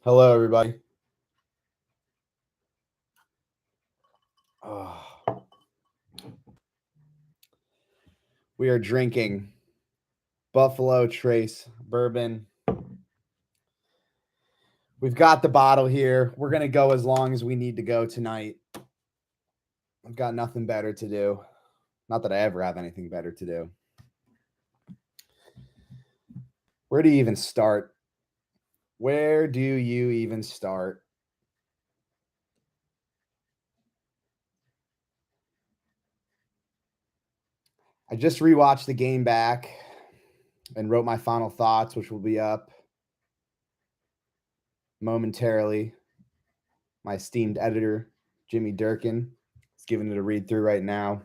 Hello, everybody. Oh, we are drinking Buffalo Trace bourbon. We've got the bottle here. We're going to go as long as we need to go tonight. I've got nothing better to do. Not that I ever have anything better to do. Where do you even start? Where do you even start? I just rewatched the game back and wrote my final thoughts, which will be up momentarily. My esteemed editor, Jimmy Durkin, is giving it a read through right now.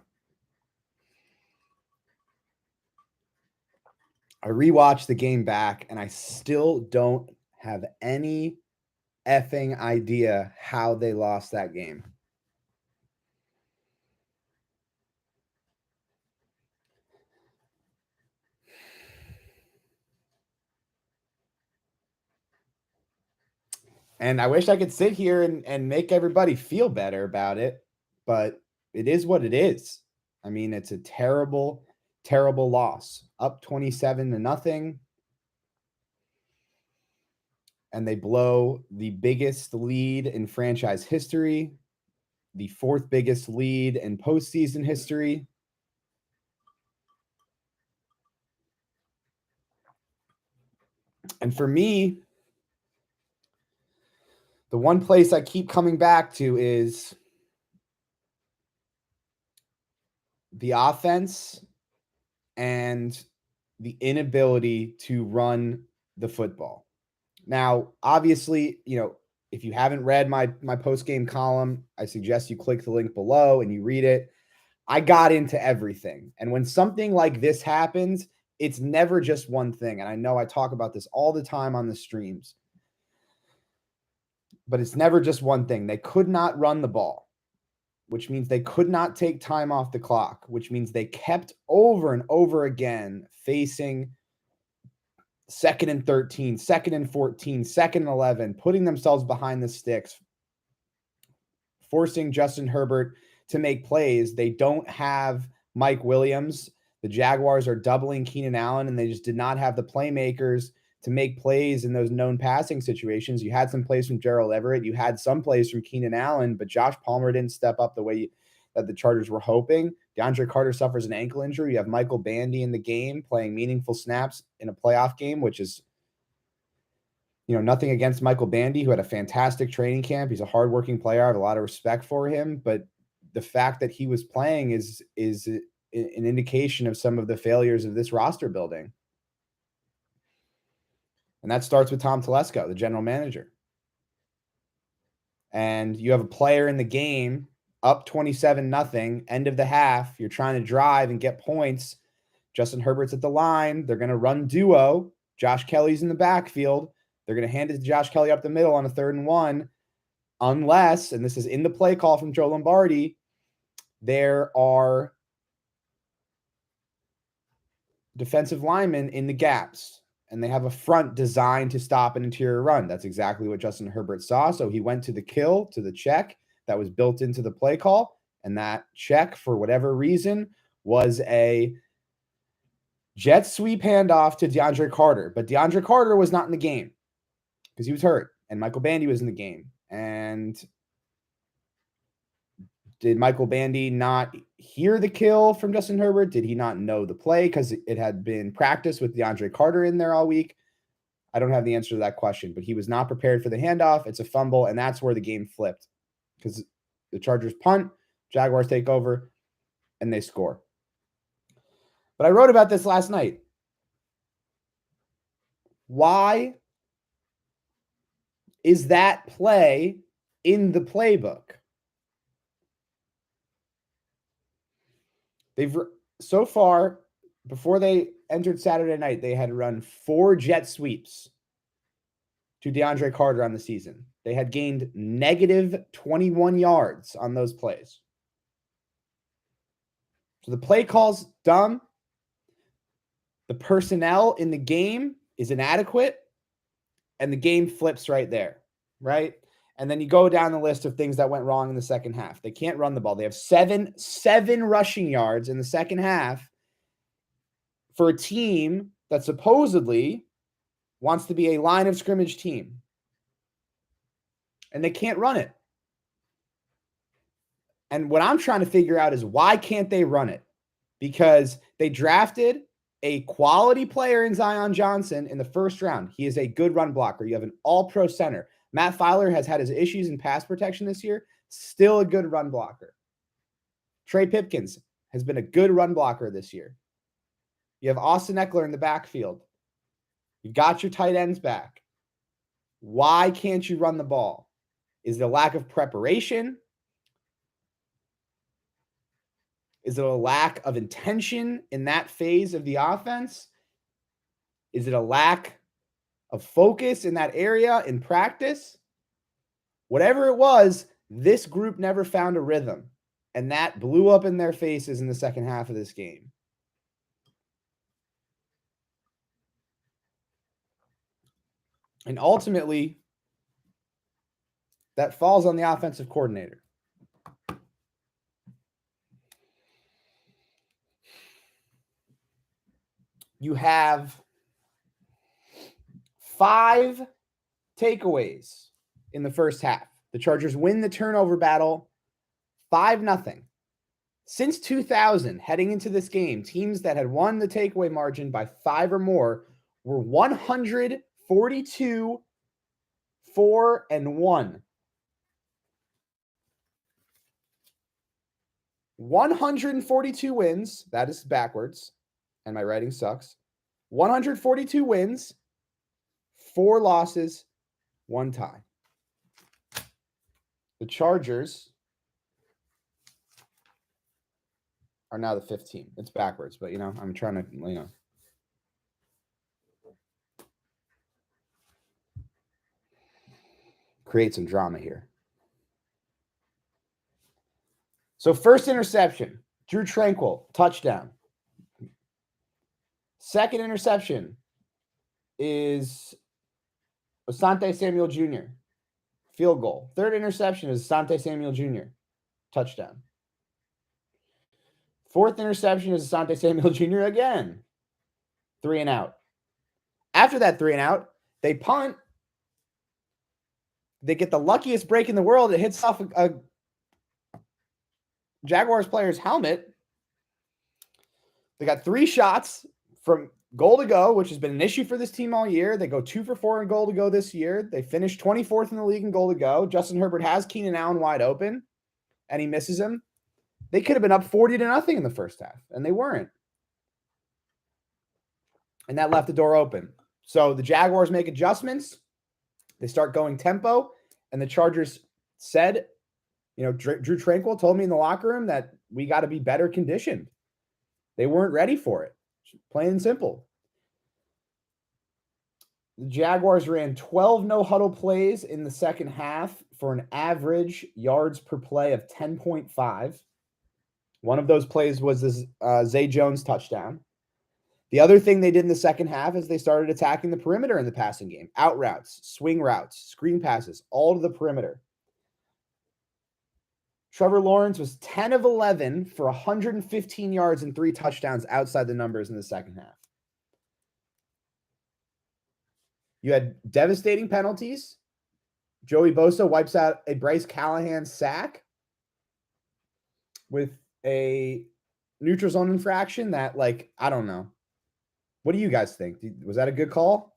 I rewatched the game back and I still don't have any effing idea how they lost that game. And I wish I could sit here and make everybody feel better about it, but it is what it is. I mean, it's a terrible, terrible loss. Up 27-0. And they blow the biggest lead in franchise history, the fourth biggest lead in postseason history. And for me, the one place I keep coming back to is the offense and the inability to run the football. Now, obviously, if you haven't read my post-game column, I suggest you click the link below and you read it. I got into everything. And when something like this happens, it's never just one thing. And I know I talk about this all the time on the streams, but it's never just one thing. They could not run the ball, which means they could not take time off the clock, which means they kept over and over again facing 2nd and 13, 2nd and 14, 2nd and 11, putting themselves behind the sticks, forcing Justin Herbert to make plays. They don't have Mike Williams. The Jaguars are doubling Keenan Allen, and they just did not have the playmakers to make plays in those known passing situations. You had some plays from Gerald Everett. You had some plays from Keenan Allen, but Josh Palmer didn't step up the way that the Chargers were hoping. DeAndre Carter suffers an ankle injury. You have Michael Bandy in the game playing meaningful snaps in a playoff game, which is, nothing against Michael Bandy, who had a fantastic training camp. He's a hardworking player. I have a lot of respect for him, but the fact that he was playing is an indication of some of the failures of this roster building. And that starts with Tom Telesco, the general manager. And you have a player in the game up 27-0, end of the half. You're trying to drive and get points. Justin Herbert's at the line. They're going to run duo. Josh Kelly's in the backfield. They're going to hand it to Josh Kelly up the middle on a 3rd and 1. Unless, and this is in the play call from Joe Lombardi, there are defensive linemen in the gaps, and they have a front designed to stop an interior run. That's exactly what Justin Herbert saw. So he went to the kill, to the check that was built into the play call, and that check, for whatever reason, was a jet sweep handoff to DeAndre Carter. But DeAndre Carter was not in the game because he was hurt, and Michael Bandy was in the game. And did Michael Bandy not hear the kill from Justin Herbert? Did he not know the play because it had been practiced with DeAndre Carter in there all week? I don't have the answer to that question, but he was not prepared for the handoff. It's a fumble, and that's where the game flipped because the Chargers punt, Jaguars take over, and they score. But I wrote about this last night. Why is that play in the playbook? They've so far, before they entered Saturday night, they had run 4 jet sweeps to DeAndre Carter on the season. They had gained negative 21 yards on those plays. So the play call's dumb. The personnel in the game is inadequate, and the game flips right there. right? And then you go down the list of things that went wrong in the second half. They can't run the ball. They have seven rushing yards in the second half for a team that supposedly wants to be a line of scrimmage team. And they can't run it. And what I'm trying to figure out is why can't they run it? Because they drafted a quality player in Zion Johnson in the first round. He is a good run blocker. You have an all-pro center. Matt Filer has had his issues in pass protection this year. Still a good run blocker. Trey Pipkins has been a good run blocker this year. You have Austin Eckler in the backfield. You got your tight ends back. Why can't you run the ball? Is it a lack of preparation? Is it a lack of intention in that phase of the offense? Is it a lack of focus in that area in practice? Whatever it was, this group never found a rhythm, and that blew up in their faces in the second half of this game. And ultimately, that falls on the offensive coordinator. You have 5 takeaways in the first half. The Chargers win the turnover battle 5-0. Since 2000, heading into this game, teams that had won the takeaway margin by 5 or more were 142, 4-1. 142 wins. That is backwards. And my writing sucks. 142 wins, 4 losses, 1 tie. The Chargers are now the 5th team. It's backwards, but, I'm trying to, create some drama here. So first interception, Drew Tranquill, touchdown. Second interception is Asante Samuel Jr., field goal. Third interception is Asante Samuel Jr., touchdown. Fourth interception is Asante Samuel Jr. again, 3 and out. After that 3 and out, they punt. They get the luckiest break in the world. It hits off a Jaguars player's helmet. They got 3 shots from goal to go, which has been an issue for this team all year. They go 2 for 4 in goal to go this year. They finished 24th in the league in goal to go. Justin Herbert has Keenan Allen wide open, and he misses him. They could have been up 40-0 in the first half, and they weren't. And that left the door open. So the Jaguars make adjustments. They start going tempo, and the Chargers said, Drew Tranquill told me in the locker room that we got to be better conditioned. They weren't ready for it. Plain and simple. The Jaguars ran 12 no-huddle plays in the second half for an average yards per play of 10.5. One of those plays was this Zay Jones touchdown. The other thing they did in the second half is they started attacking the perimeter in the passing game. Out routes, swing routes, screen passes, all to the perimeter. Trevor Lawrence was 10 of 11 for 115 yards and 3 touchdowns outside the numbers in the second half. You had devastating penalties. Joey Bosa wipes out a Bryce Callahan sack with a neutral zone infraction that, I don't know. What do you guys think? Was that a good call?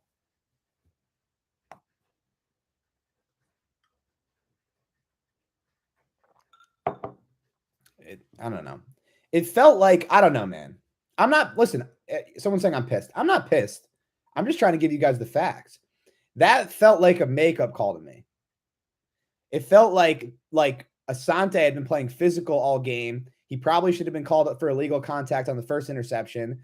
I don't know. It felt like, I don't know, man. Listen, someone's saying I'm pissed. I'm not pissed. I'm just trying to give you guys the facts. That felt like a makeup call to me. It felt like Asante had been playing physical all game. He probably should have been called up for illegal contact on the first interception.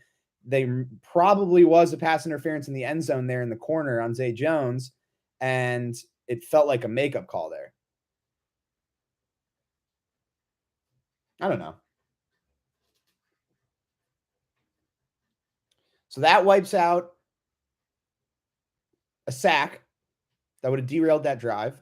There probably was a pass interference in the end zone there in the corner on Zay Jones, and it felt like a makeup call there. I don't know. So that wipes out a sack that would have derailed that drive.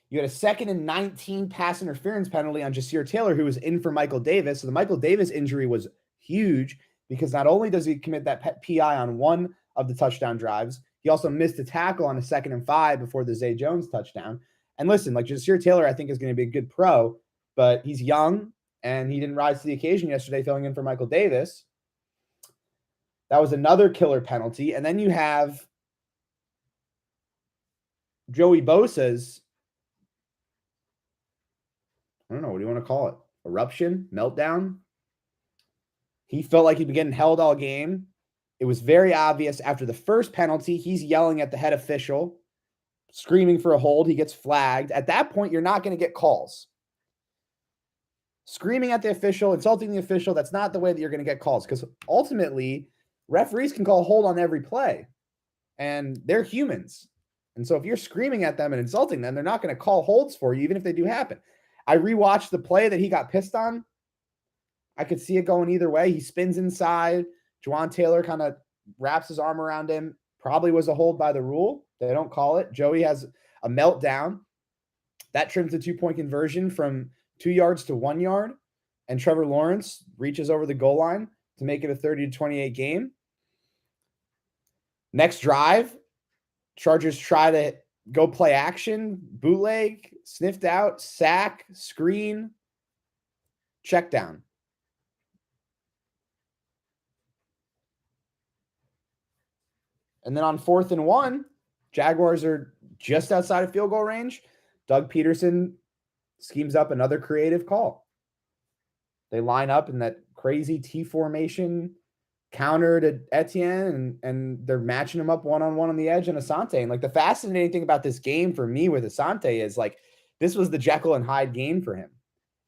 You had a 2nd and 19 pass interference penalty on Jasir Taylor, who was in for Michael Davis. So the Michael Davis injury was huge because not only does he commit that PI on one of the touchdown drives, he also missed a tackle on a 2nd and 5 before the Zay Jones touchdown. And listen, like Jasir Taylor, I think is going to be a good pro, but he's young and he didn't rise to the occasion yesterday, filling in for Michael Davis. That was another killer penalty. And then you have Joey Bosa's, I don't know, what do you want to call it? Eruption? Meltdown? He felt like he'd been getting held all game. It was very obvious after the first penalty, he's yelling at the head official, screaming for a hold. He gets flagged. At that point, you're not going to get calls. Screaming at the official, insulting the official, that's not the way that you're going to get calls, because ultimately, referees can call a hold on every play, and they're humans. And so if you're screaming at them and insulting them, they're not going to call holds for you, even if they do happen. I rewatched the play that he got pissed on. I could see it going either way. He spins inside. Juwan Taylor kind of wraps his arm around him. Probably was a hold by the rule. They don't call it. Joey has a meltdown. That trims the 2-point conversion from 2 yards to 1 yard. And Trevor Lawrence reaches over the goal line to make it a 30-28 game. Next drive, Chargers try to go play action, bootleg, sniffed out, sack, screen, check down. And then on 4th and 1, Jaguars are just outside of field goal range. Doug Peterson schemes up another creative call. They line up in that crazy T formation, counter to Etienne, and they're matching him up one-on-one on the edge and Asante. And like the fascinating thing about this game for me with Asante is like this was the Jekyll and Hyde game for him.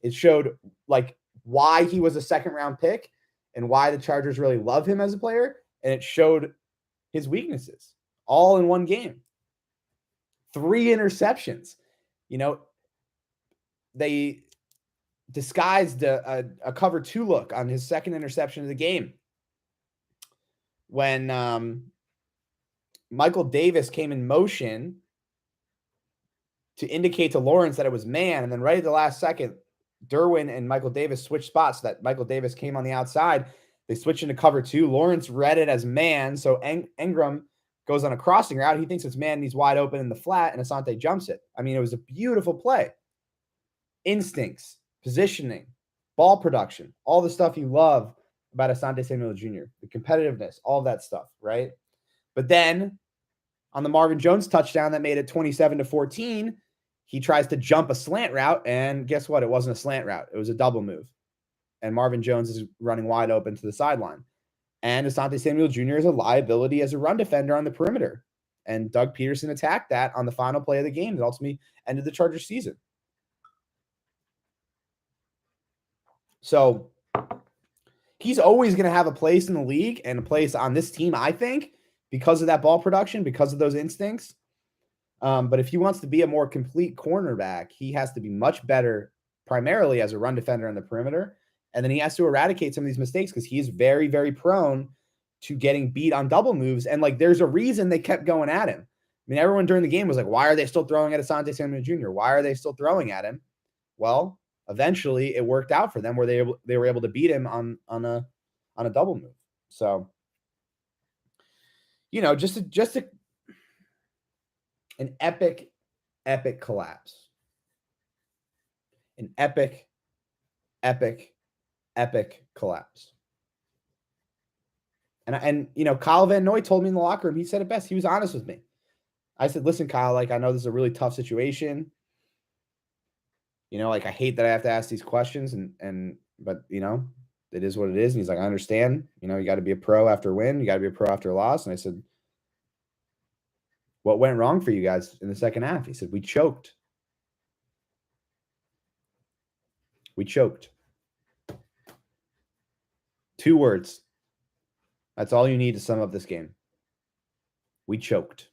It showed like why he was a 2nd-round pick and why the Chargers really love him as a player. And it showed his weaknesses all in one game. 3 interceptions. You know, they disguised a cover 2 look on his 2nd interception of the game. When Michael Davis came in motion to indicate to Lawrence that it was man, and then right at the last second, Derwin and Michael Davis switched spots so that Michael Davis came on the outside. They switched into cover 2. Lawrence read it as man, so Engram goes on a crossing route. He thinks it's man, and he's wide open in the flat, and Asante jumps it. I mean, it was a beautiful play. Instincts, positioning, ball production, all the stuff you love about Asante Samuel Jr., the competitiveness, all that stuff, right? But then on the Marvin Jones touchdown that made it 27-14, he tries to jump a slant route, and guess what? It wasn't a slant route. It was a double move. And Marvin Jones is running wide open to the sideline. And Asante Samuel Jr. is a liability as a run defender on the perimeter. And Doug Peterson attacked that on the final play of the game that ultimately ended the Chargers season. So he's always going to have a place in the league and a place on this team, I think, because of that ball production, because of those instincts. But if he wants to be a more complete cornerback, he has to be much better primarily as a run defender on the perimeter. And then he has to eradicate some of these mistakes because he is very, very prone to getting beat on double moves. And like, there's a reason they kept going at him. I mean, everyone during the game was like, why are they still throwing at Asante Samuel Jr.? Why are they still throwing at him? Well, eventually it worked out for them where they were able to beat him on a double move. So, you know, just an epic collapse. An epic collapse. And you know, Kyle Van Noy told me in the locker room, he said it best. He was honest with me. I said, listen, Kyle, like, I know this is a really tough situation. You know, like, I hate that I have to ask these questions but you know, it is what it is. And he's like, I understand, you know, you got to be a pro after a win. You got to be a pro after a loss. And I said, what went wrong for you guys in the second half? He said, we choked. We choked. 2 words. That's all you need to sum up this game. We choked.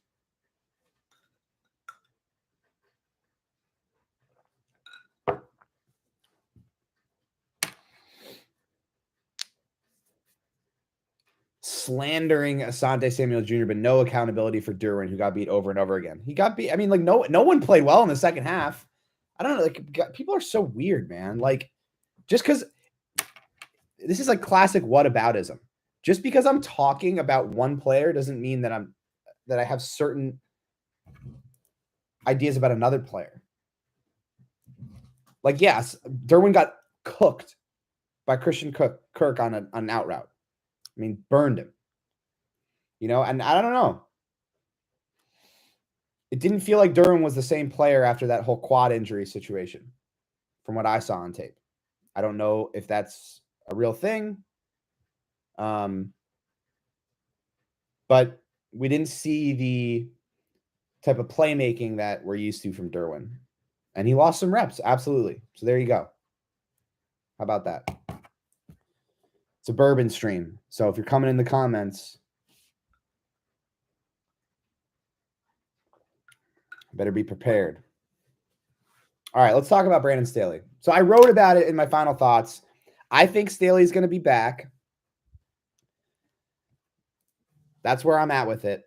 slandering Asante Samuel Jr., but no accountability for Derwin, who got beat over and over again. He got beat. I mean, like no one played well in the second half. I don't know. Like people are so weird, man. Like just because this is like classic whataboutism. Just because I'm talking about one player doesn't mean that I have certain ideas about another player. Like, yes, Derwin got cooked by Christian Kirk on an out route. I mean, burned him. And I don't know. It didn't feel like Derwin was the same player after that whole quad injury situation from what I saw on tape. I don't know if that's a real thing. But we didn't see the type of playmaking that we're used to from Derwin. And he lost some reps, absolutely. So there you go. How about that? It's a bourbon stream. So if you're coming in the comments, better be prepared. All right, let's talk about Brandon Staley. So I wrote about it in my final thoughts. I think Staley's going to be back. That's where I'm at with it.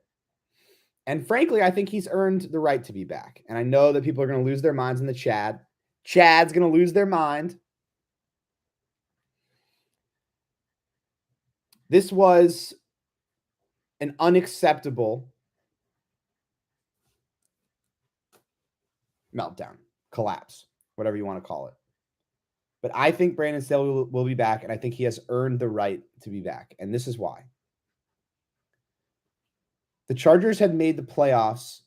And frankly, I think he's earned the right to be back. And I know that people are going to lose their minds in the chat. Chad's going to lose their mind. This was an unacceptable meltdown, collapse, whatever you want to call it. But I think Brandon Staley will be back, and I think he has earned the right to be back. And this is why. The Chargers had made the playoffs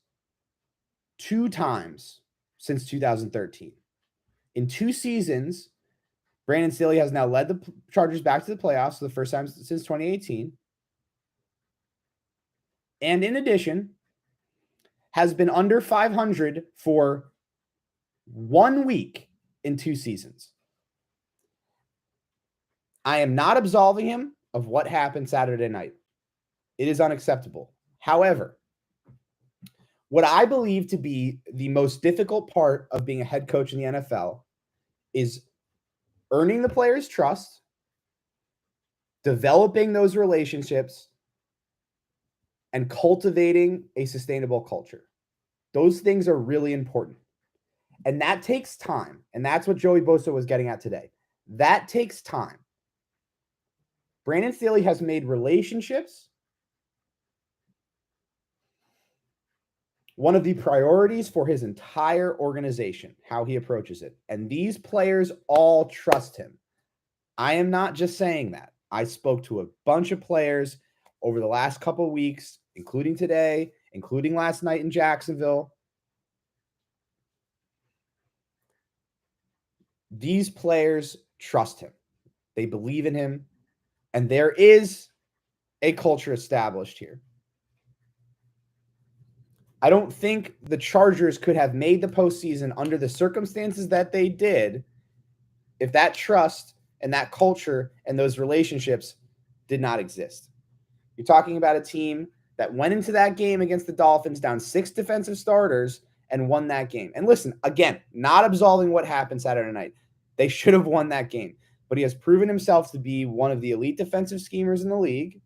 2 times since 2013. In 2 seasons, Brandon Staley has now led the Chargers back to the playoffs for the first time since 2018. And in addition, has been under 500 for 1 week in 2 seasons. I am not absolving him of what happened Saturday night. It is unacceptable. However, what I believe to be the most difficult part of being a head coach in the NFL is earning the players' trust, developing those relationships, and cultivating a sustainable culture. Those things are really important. And that takes time. And that's what Joey Bosa was getting at today. That takes time. Brandon Staley has made relationships one of the priorities for his entire organization, how he approaches it. And these players all trust him. I am not just saying that. I spoke to a bunch of players over the last couple of weeks, including today, including last night in Jacksonville. These players trust him. They believe in him. And there is a culture established here. I don't think the Chargers could have made the postseason under the circumstances that they did if that trust and that culture and those relationships did not exist. You're talking about a team that went into that game against the Dolphins down 6 defensive starters and won that game. And listen, again, not absolving what happened Saturday night. They should have won that game. But he has proven himself to be one of the elite defensive schemers in the league.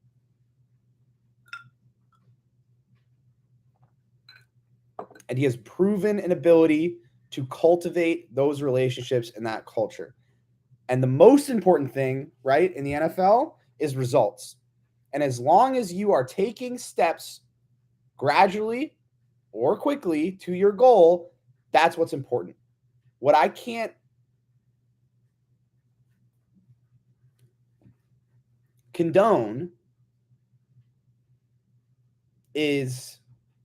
And he has proven an ability to cultivate those relationships and that culture. And the most important thing, right, in the NFL is results. And as long as you are taking steps gradually or quickly to your goal, that's what's important. What I can't condone is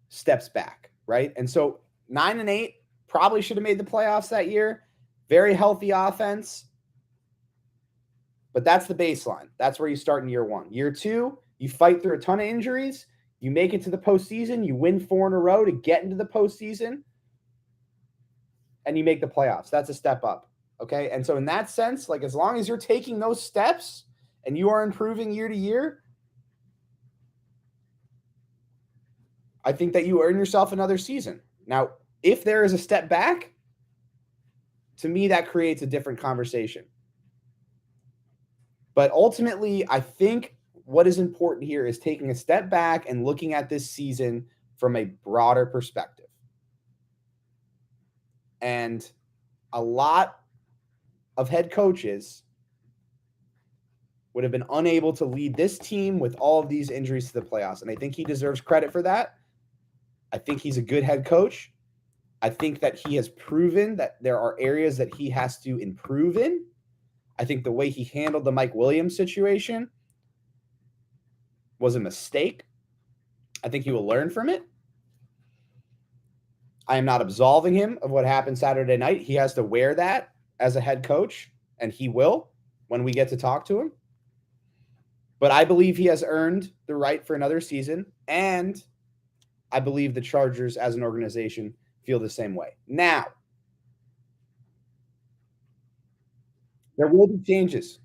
steps back, right? And so 9-8 probably should have made the playoffs that year. Very healthy offense. But that's the baseline. That's where you start in year 1. Year 2, you fight through a ton of injuries. You make it to the postseason. You win 4 in a row to get into the postseason. And you make the playoffs. That's a step up. Okay? And so in that sense, like as long as you're taking those steps and you are improving year to year, I think that you earn yourself another season. Now, if there is a step back, to me, that creates a different conversation. But ultimately, I think what is important here is taking a step back and looking at this season from a broader perspective. And a lot of head coaches would have been unable to lead this team with all of these injuries to the playoffs. And I think he deserves credit for that. I think he's a good head coach. I think that he has proven that there are areas that he has to improve in. I think the way he handled the Mike Williams situation was a mistake. I think he will learn from it. I am not absolving him of what happened Saturday night. He has to wear that as a head coach, and he will when we get to talk to him. But I believe he has earned the right for another season, and I believe the Chargers as an organization feel the same way. Now, there will be changes.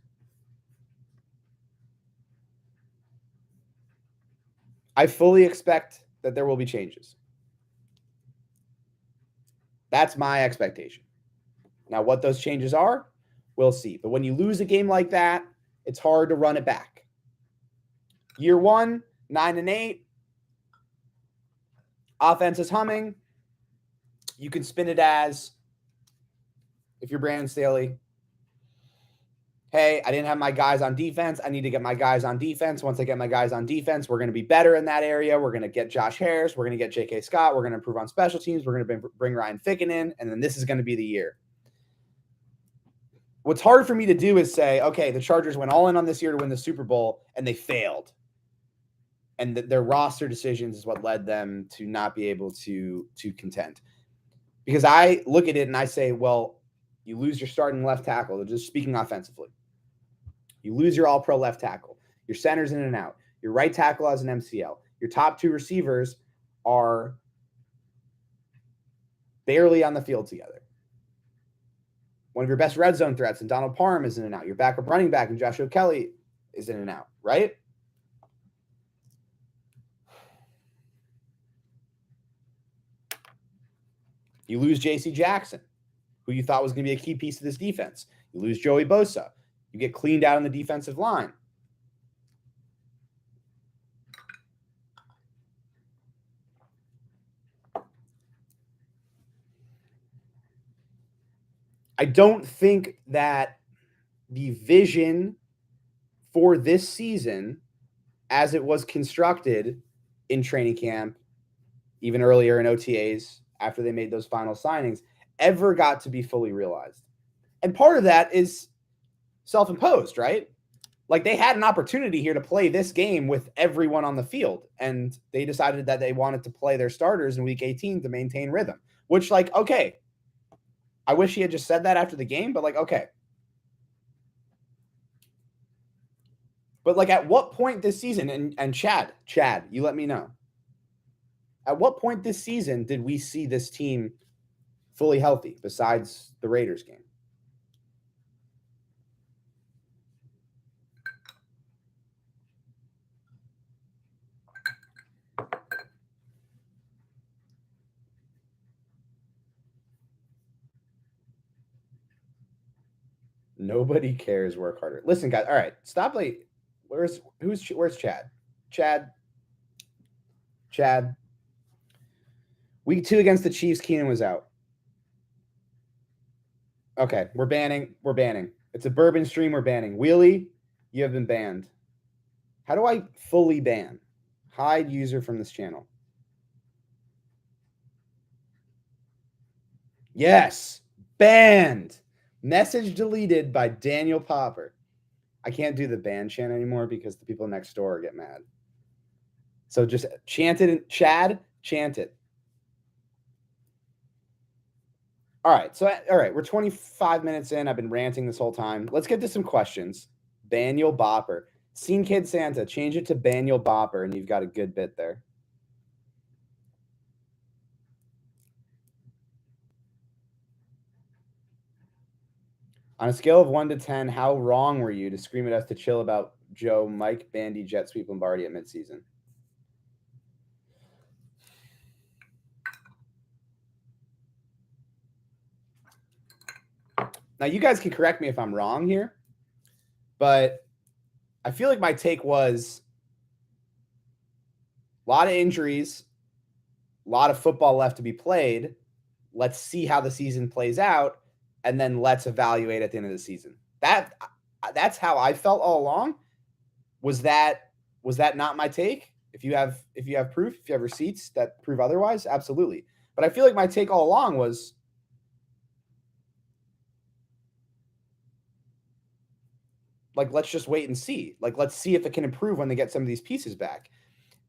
I fully expect that there will be changes. That's my expectation. Now, what those changes are, we'll see. But when you lose a game like that, it's hard to run it back. Year 1, 9-8. Offense is humming. You can spin it as, if you're Brandon Staley, hey, I didn't have my guys on defense. I need to get my guys on defense. Once I get my guys on defense, we're going to be better in that area. We're going to get Josh Harris. We're going to get J.K. Scott. We're going to improve on special teams. We're going to bring Ryan Ficken in, and then this is going to be the year. What's hard for me to do is say, okay, the Chargers went all in on this year to win the Super Bowl, and they failed. And their roster decisions is what led them to not be able to contend. Because I look at it and I say, well, you lose your starting left tackle, just speaking offensively. You lose your all-pro left tackle. Your center's in and out. Your right tackle has an MCL. Your top 2 receivers are barely on the field together. One of your best red zone threats, and Donald Parham, is in and out. Your backup running back, and Joshua Kelly, is in and out, right? You lose J.C. Jackson, who you thought was going to be a key piece of this defense. You lose Joey Bosa. You get cleaned out on the defensive line. I don't think that the vision for this season, as it was constructed in training camp, even earlier in OTAs, after they made those final signings, ever got to be fully realized. And part of that is self-imposed, right? Like, they had an opportunity here to play this game with everyone on the field, and they decided that they wanted to play their starters in week 18 to maintain rhythm, which, like, okay, I wish he had just said that after the game, but, like, okay. But, like, at what point this season, and Chad, you let me know, at what point this season did we see this team fully healthy besides the Raiders game? Nobody cares. Work harder. Listen, guys. All right, stop. Like, where's Chad? Chad. Week 2 against the Chiefs, Keenan was out. Okay, we're banning. It's a bourbon stream. We're banning. Wheelie, you have been banned. How do I fully ban? Hide user from this channel. Yes, banned. Message deleted by Daniel Popper. I can't do the ban chant anymore because the people next door get mad. So just chant it. Chad, chant it. All right. So, all right. We're 25 minutes in. I've been ranting this whole time. Let's get to some questions. Daniel Bopper. Scene Kid Santa. Change it to Daniel Bopper, and you've got a good bit there. On a scale of 1 to 10, how wrong were you to scream at us to chill about Joe, Mike, Bandy, jet sweep Lombardi at midseason? Now, you guys can correct me if I'm wrong here, but I feel like my take was a lot of injuries, a lot of football left to be played. Let's see how the season plays out, and then let's evaluate at the end of the season. That's how I felt all along. Was that not my take? If you have proof, if you have receipts that prove otherwise, absolutely. But I feel like my take all along was like, let's just wait and see. Like, let's see if it can improve when they get some of these pieces back.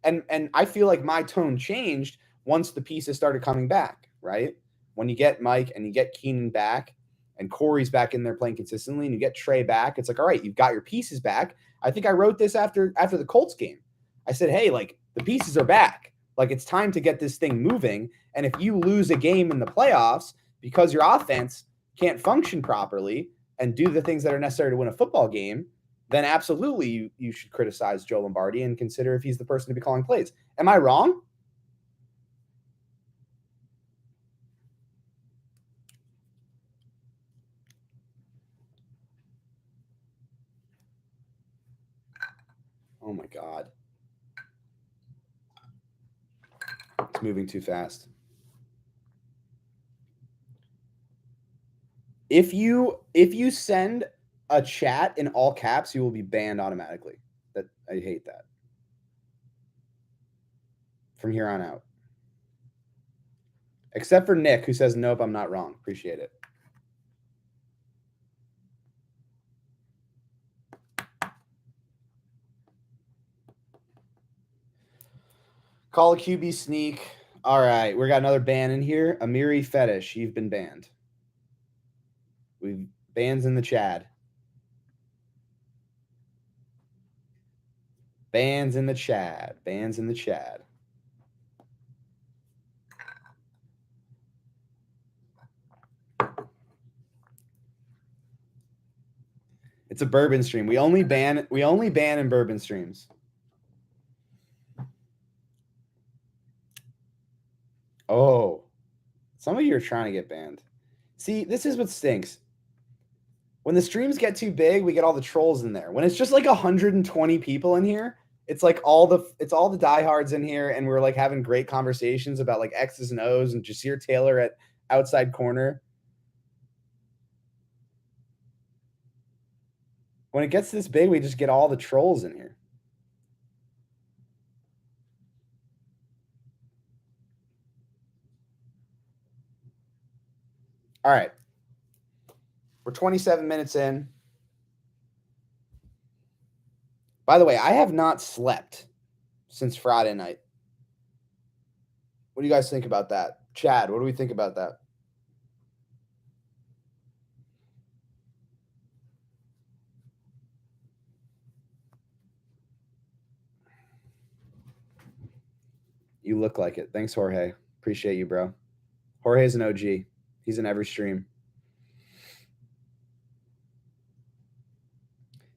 And I feel like my tone changed once the pieces started coming back, right? When you get Mike and you get Keenan back and Corey's back in there playing consistently and you get Trey back, it's like, all right, you've got your pieces back. I think I wrote this after the Colts game. I said, hey, like, the pieces are back. Like, it's time to get this thing moving. And if you lose a game in the playoffs because your offense can't function properly and do the things that are necessary to win a football game, then absolutely you should criticize Joe Lombardi and consider if he's the person to be calling plays. Am I wrong? Oh my God. It's moving too fast. If you send a chat in all caps, you will be banned automatically. That I hate that. From here on out. Except for Nick, who says, nope, I'm not wrong. Appreciate it. Call a QB sneak. All right, we got another ban in here. Amiri Fetish, you've been banned. We've bans in the Chad. Bans in the Chad. Bans in the Chad. It's a bourbon stream. We only ban in bourbon streams. Oh, some of you are trying to get banned. See, this is what stinks. When the streams get too big, we get all the trolls in there. When it's just like 120 people in here, it's like all the diehards in here, and we're like having great conversations about like X's and O's and Jasir Taylor at outside corner. When it gets this big, we just get all the trolls in here. All right. We're 27 minutes in. By the way, I have not slept since Friday night. What do you guys think about that? Chad, what do we think about that? You look like it. Thanks, Jorge. Appreciate you, bro. Jorge's an OG. He's in every stream.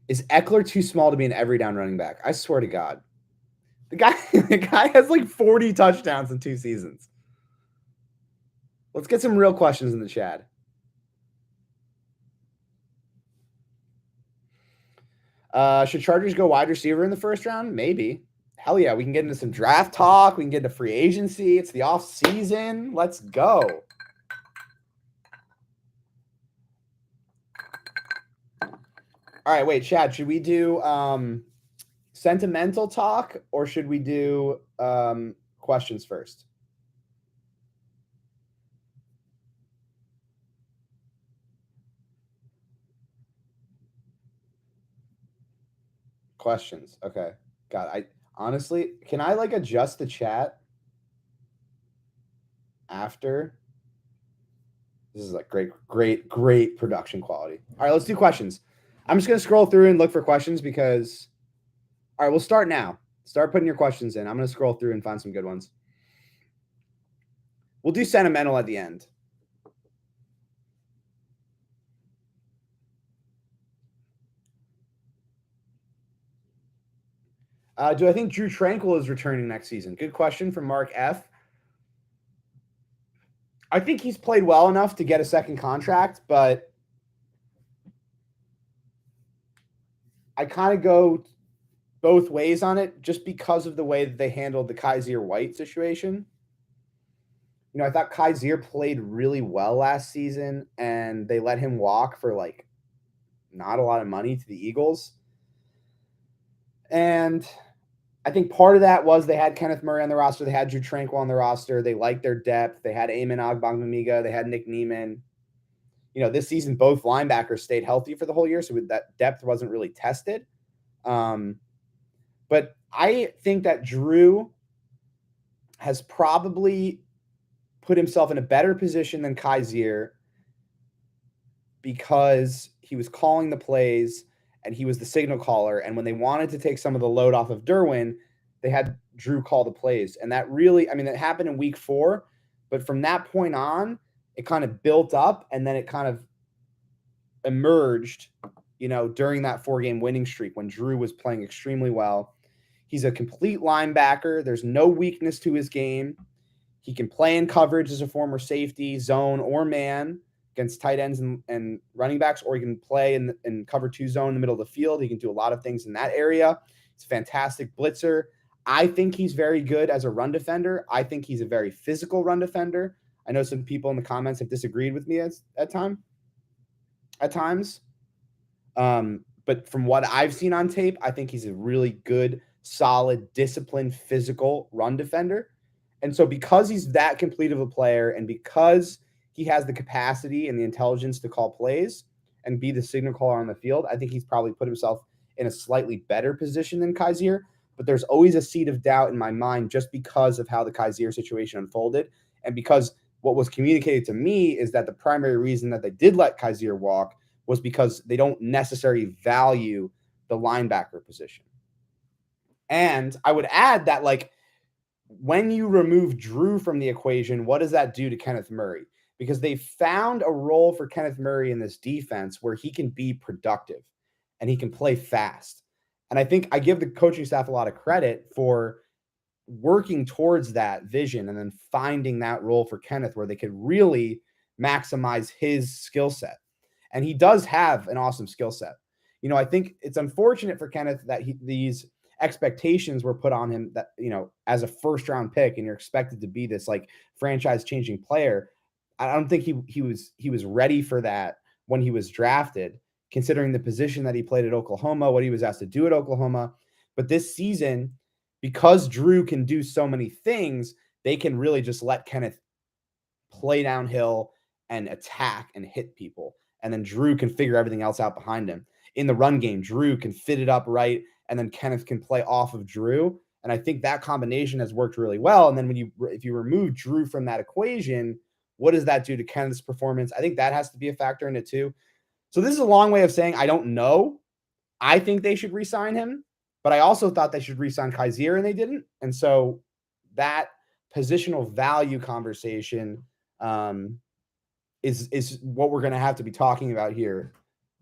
Is Eckler too small to be an every down running back? I swear to God. The guy has like 40 touchdowns in 2 seasons. Let's get some real questions in the chat. Should Chargers go wide receiver in the first round? Maybe. Hell yeah, we can get into some draft talk. We can get into free agency. It's the off season. Let's go. All right, wait, Chad, should we do sentimental talk or should we do questions first? Questions. Okay. God, I honestly, can I like adjust the chat after? This is like great production quality. All right, let's do questions. I'm just going to scroll through and look for questions because, all right, we'll start now. Start putting your questions in. I'm going to scroll through and find some good ones. We'll do sentimental at the end. Do I think Drew Tranquil is returning next season? Good question from Mark F. I think he's played well enough to get a second contract, but I kind of go both ways on it just because of the way that they handled the Kaiser White situation. I thought Kaiser played really well last season, and they let him walk for like not a lot of money to the Eagles. And I think part of that was they had Kenneth Murray on the roster. They had Drew Tranquil on the roster. They liked their depth. They had Eamon Ogbongbemiga. They had Nick Niemann. This season, both linebackers stayed healthy for the whole year, so that depth wasn't really tested. But I think that Drew has probably put himself in a better position than Kaiser because he was calling the plays and he was the signal caller. And when they wanted to take some of the load off of Derwin, they had Drew call the plays. And that really, that happened in week 4. But from that point on, it kind of built up and then it kind of emerged, during that 4-game winning streak when Drew was playing extremely well. He's a complete linebacker. There's no weakness to his game. He can play in coverage as a former safety, zone, or man against tight ends and running backs, or he can play in cover 2 zone in the middle of the field. He can do a lot of things in that area. He's a fantastic blitzer. I think he's very good as a run defender. I think he's a very physical run defender. I know some people in the comments have disagreed with me at times. But from what I've seen on tape, I think he's a really good, solid, disciplined, physical run defender. And so because he's that complete of a player and because he has the capacity and the intelligence to call plays and be the signal caller on the field, I think he's probably put himself in a slightly better position than Kaiser. But there's always a seed of doubt in my mind just because of how the Kaiser situation unfolded. And because what was communicated to me is that the primary reason that they did let Kaiser walk was because they don't necessarily value the linebacker position. And I would add that, when you remove Drew from the equation, what does that do to Kenneth Murray? Because they found a role for Kenneth Murray in this defense where he can be productive and he can play fast. And I think I give the coaching staff a lot of credit for working towards that vision and then finding that role for Kenneth where they could really maximize his skill set. And he does have an awesome skill set. I think it's unfortunate for Kenneth that these expectations were put on him that, as a first-round pick and you're expected to be this franchise-changing player. I don't think he was ready for that when he was drafted, considering the position that he played at Oklahoma, what he was asked to do at Oklahoma. But this season, because Drew can do so many things, they can really just let Kenneth play downhill and attack and hit people. And then Drew can figure everything else out behind him. In the run game, Drew can fit it up right, and then Kenneth can play off of Drew. And I think that combination has worked really well. And then if you remove Drew from that equation, what does that do to Kenneth's performance? I think that has to be a factor in it too. So this is a long way of saying I don't know. I think they should re-sign him, but I also thought they should re-sign Kaiser, and they didn't. And so that positional value conversation is what we're going to have to be talking about here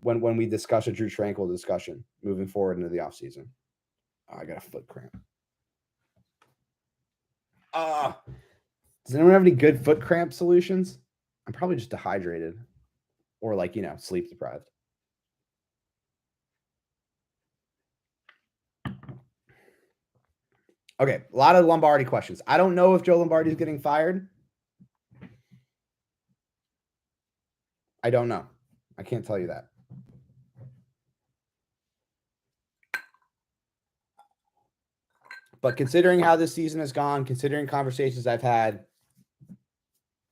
when we discuss a Drew Tranquil discussion moving forward into the offseason. I got a foot cramp. Does anyone have any good foot cramp solutions? I'm probably just dehydrated or sleep deprived. Okay, a lot of Lombardi questions. I don't know if Joe Lombardi is getting fired. I don't know. I can't tell you that. But considering how this season has gone, considering conversations I've had,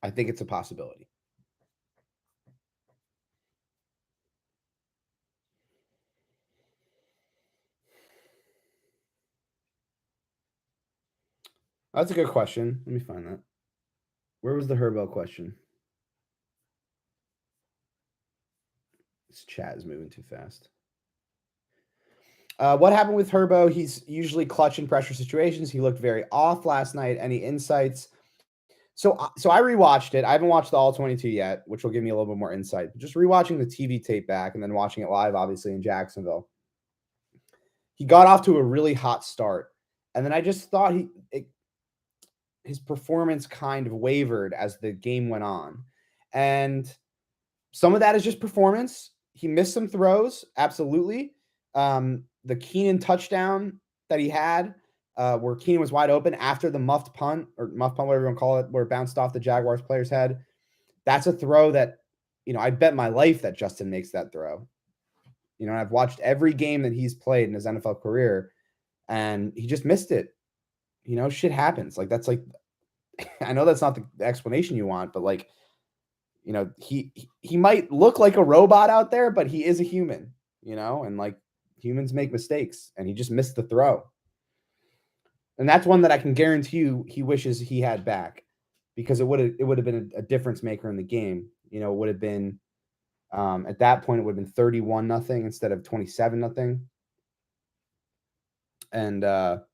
I think it's a possibility. That's a good question. Let me find that. Where was the Herbert question? This chat is moving too fast. What happened with Herbo? He's usually clutch in pressure situations. He looked very off last night. Any insights? So I rewatched it. I haven't watched the All 22 yet, which will give me a little bit more insight. Just rewatching the TV tape back and then watching it live, obviously, in Jacksonville. He got off to a really hot start. And then I just thought his performance kind of wavered as the game went on. And some of that is just performance. He missed some throws, absolutely. The Keenan touchdown that he had, where Keenan was wide open after the muffed punt, whatever you want to call it, where it bounced off the Jaguars player's head. That's a throw that, I bet my life that Justin makes that throw. I've watched every game that he's played in his NFL career, and he just missed it. Shit happens. Like, that's like, I know that's not the explanation you want, but like, he might look like a robot out there, but he is a human, and like humans make mistakes, and he just missed the throw. And that's one that I can guarantee you he wishes he had back, because it would have been a difference maker in the game. It would have been at that point it would have been 31-0 instead of 27-0. And that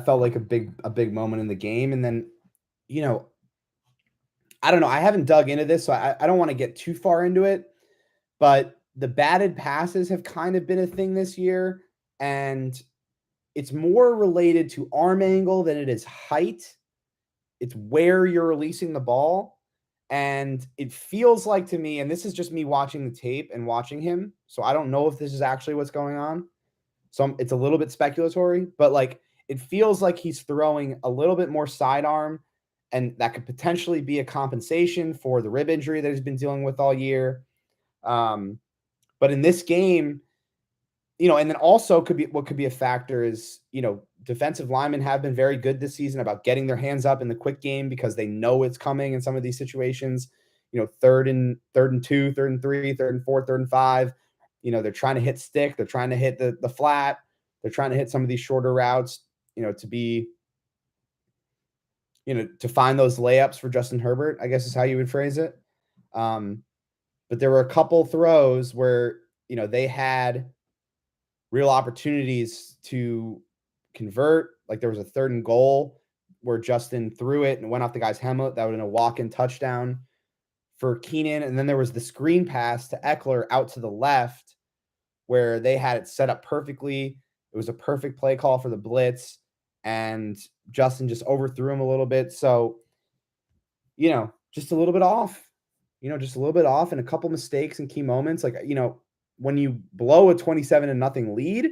felt like a big moment in the game. And then, I don't know. I haven't dug into this, so I don't want to get too far into it. But the batted passes have kind of been a thing this year, and it's more related to arm angle than it is height. It's where you're releasing the ball. And it feels like to me, and this is just me watching the tape and watching him, so I don't know if this is actually what's going on. So it's a little bit speculatory, but like it feels like he's throwing a little bit more sidearm, and that could potentially be a compensation for the rib injury that he's been dealing with all year. But in this game, and then also could be a factor is, defensive linemen have been very good this season about getting their hands up in the quick game because they know it's coming in some of these situations. Third and 2, 3rd and 3, 3rd and 4, 3rd and 5. They're trying to hit stick. They're trying to hit the flat. They're trying to hit some of these shorter routes, to be, to find those layups for Justin Herbert, I guess is how you would phrase it. But there were a couple throws where, they had real opportunities to convert. Like there was a 3rd and goal where Justin threw it and went off the guy's helmet. That would have been a walk-in touchdown for Keenan. And then there was the screen pass to Eckler out to the left where they had it set up perfectly. It was a perfect play call for the blitz, and Justin just overthrew him a little bit. So, just a little bit off, just a little bit off, and a couple mistakes in key moments. Like, when you blow a 27-0 lead,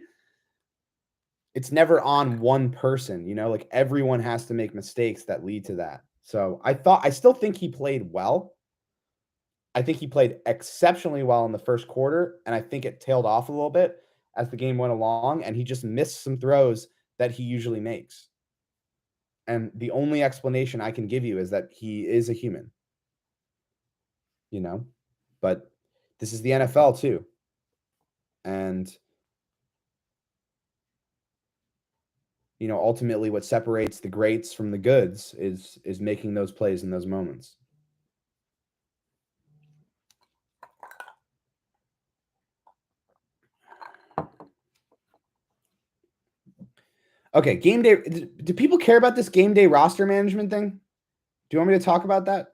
it's never on one person, like everyone has to make mistakes that lead to that. So I still think he played well. I think he played exceptionally well in the first quarter, and I think it tailed off a little bit as the game went along, and he just missed some throws that he usually makes. And the only explanation I can give you is that he is a human, but this is the NFL too. And, ultimately what separates the greats from the goods is making those plays in those moments. Okay, game day. Do people care about this game day roster management thing? Do you want me to talk about that?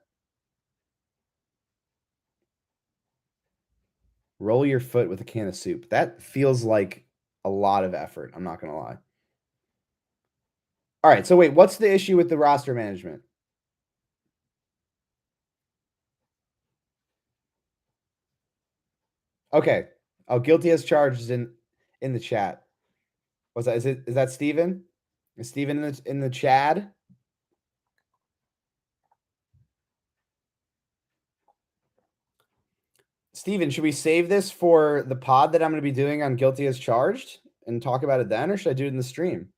Roll your foot with a can of soup. That feels like a lot of effort. I'm not going to lie. All right, so wait, what's the issue with the roster management? Okay. Oh, guilty as charged is in the chat. What's that? Is that Steven? Is Steven in the Chad? Steven, should we save this for the pod that I'm going to be doing on guilty as charged and talk about it then, or should I do it in the stream?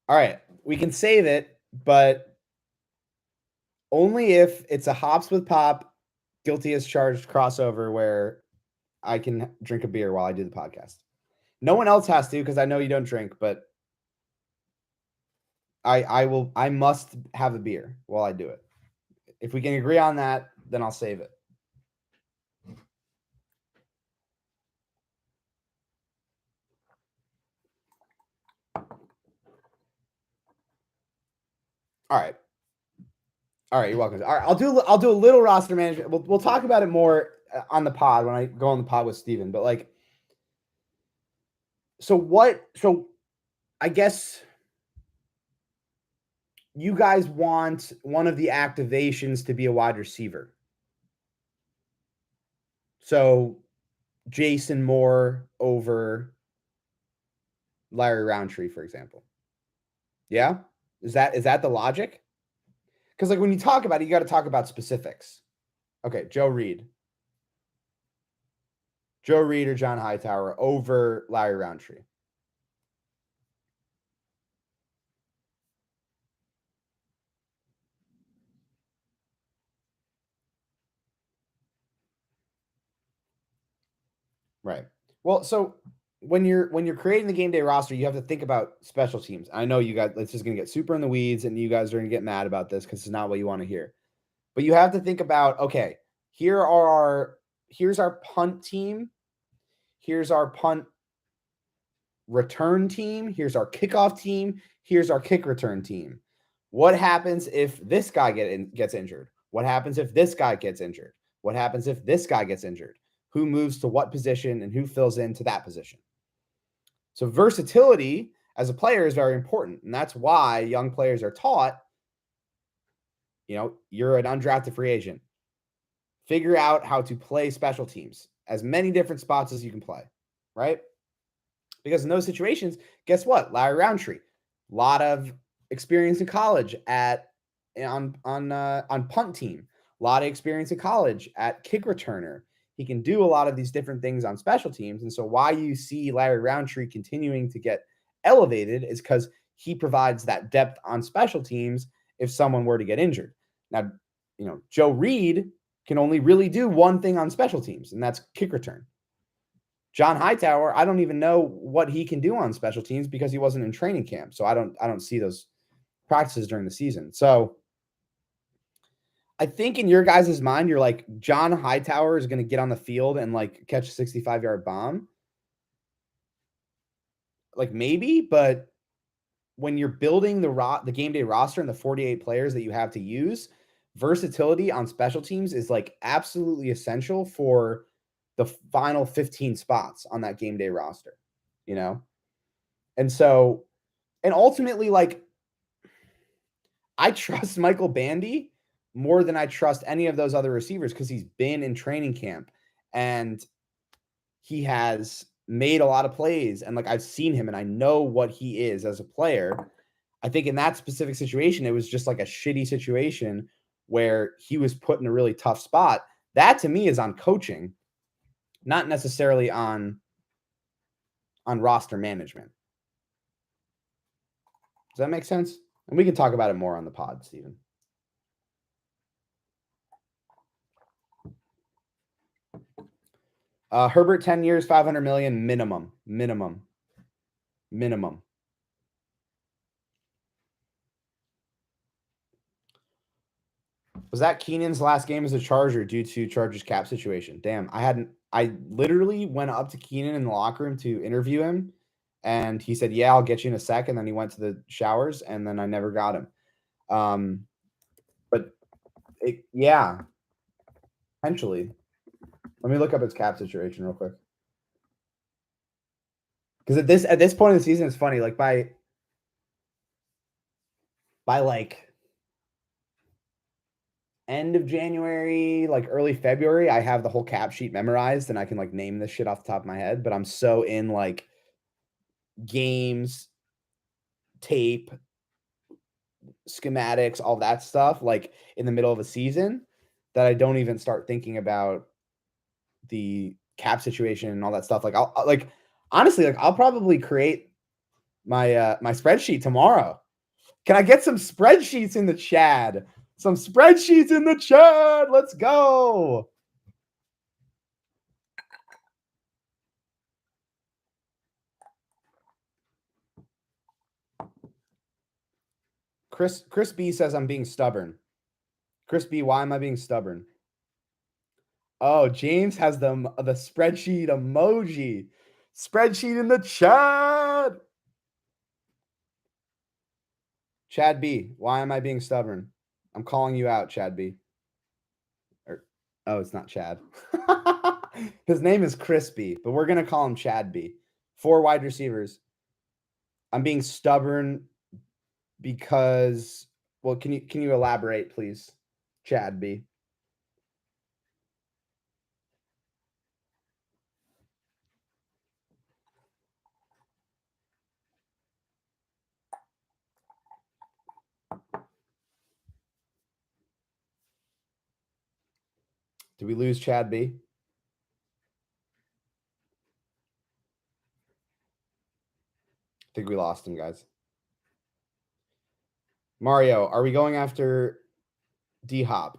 All right, we can save it, but only if it's a Hops with Pop guilty as charged crossover where I can drink a beer while I do the podcast. No one else has to because I know you don't drink, but I must have a beer while I do it. If we can agree on that, then I'll save it. All right. All right, you're welcome. All right, I'll do a little roster management. We'll talk about it more on the pod when I go on the pod with Steven. But like, so I guess you guys want one of the activations to be a wide receiver. So Jason Moore over Larry Roundtree, for example. Yeah? Is that the logic? Because like when you talk about it, you got to talk about specifics. Okay, Joe Reed or John Hightower over Larry Roundtree. Right. Well, so when you're creating the game day roster, you have to think about special teams. I know you guys, it's just going to get super in the weeds, and you guys are going to get mad about this because it's not what you want to hear. But you have to think about, okay, here's our punt team, here's our punt return team, here's our kickoff team, here's our kick return team. What happens if this guy gets injured? What happens if this guy gets injured? What happens if this guy gets injured? Who moves to what position and who fills into that position? So versatility as a player is very important. And that's why young players are taught, you're an undrafted free agent. Figure out how to play special teams, as many different spots as you can play, right? Because in those situations, guess what? Larry Roundtree, a lot of experience in college on punt team, a lot of experience in college at kick returner. He can do a lot of these different things on special teams. And so why you see Larry Roundtree continuing to get elevated is because he provides that depth on special teams if someone were to get injured. Now, Joe Reed can only really do one thing on special teams, and that's kick return. John Hightower, I don't even know what he can do on special teams because he wasn't in training camp. So I don't see those practices during the season. So I think in your guys' mind, you're like, John Hightower is going to get on the field and like catch a 65-yard bomb. Like maybe, but when you're building the game day roster and the 48 players that you have to use, versatility on special teams is like absolutely essential for the final 15 spots on that game day roster, And so, and ultimately, like, I trust Michael Bandy more than I trust any of those other receivers because he's been in training camp and he has made a lot of plays. And like, I've seen him and I know what he is as a player. I think in that specific situation, it was just like a shitty situation where he was put in a really tough spot. That to me is on coaching, not necessarily on roster management. Does that make sense? And we can talk about it more on the pod, Steven. Herbert, 10 years, 500 million minimum. Was that Keenan's last game as a Charger due to Chargers cap situation? Damn, I literally went up to Keenan in the locker room to interview him, and he said, "Yeah, I'll get you in a sec." And then he went to the showers, and then I never got him. But yeah, potentially. Let me look up his cap situation real quick. Because at this point in the season, it's funny. Like by like end of January, like early February, I have the whole cap sheet memorized and I can like name this shit off the top of my head. But I'm so in like games, tape, schematics, all that stuff, like in the middle of a season, that I don't even start thinking about the cap situation and all that stuff. Like I'll like honestly, like I'll probably create my my spreadsheet tomorrow. Can I get some spreadsheets in the chat? Some spreadsheets in the chat. Let's go. Chris B says I'm being stubborn. Chris B, why am I being stubborn? Oh, James has the spreadsheet emoji. Spreadsheet in the chat. Chad B, why am I being stubborn? I'm calling you out, Chad B. Oh, it's not Chad. His name is Crispy, but we're gonna call him Chad B. 4 wide receivers. I'm being stubborn because, well, can you elaborate, please, Chad B? Did we lose Chad B? I think we lost him, guys. Mario, are we going after D Hop?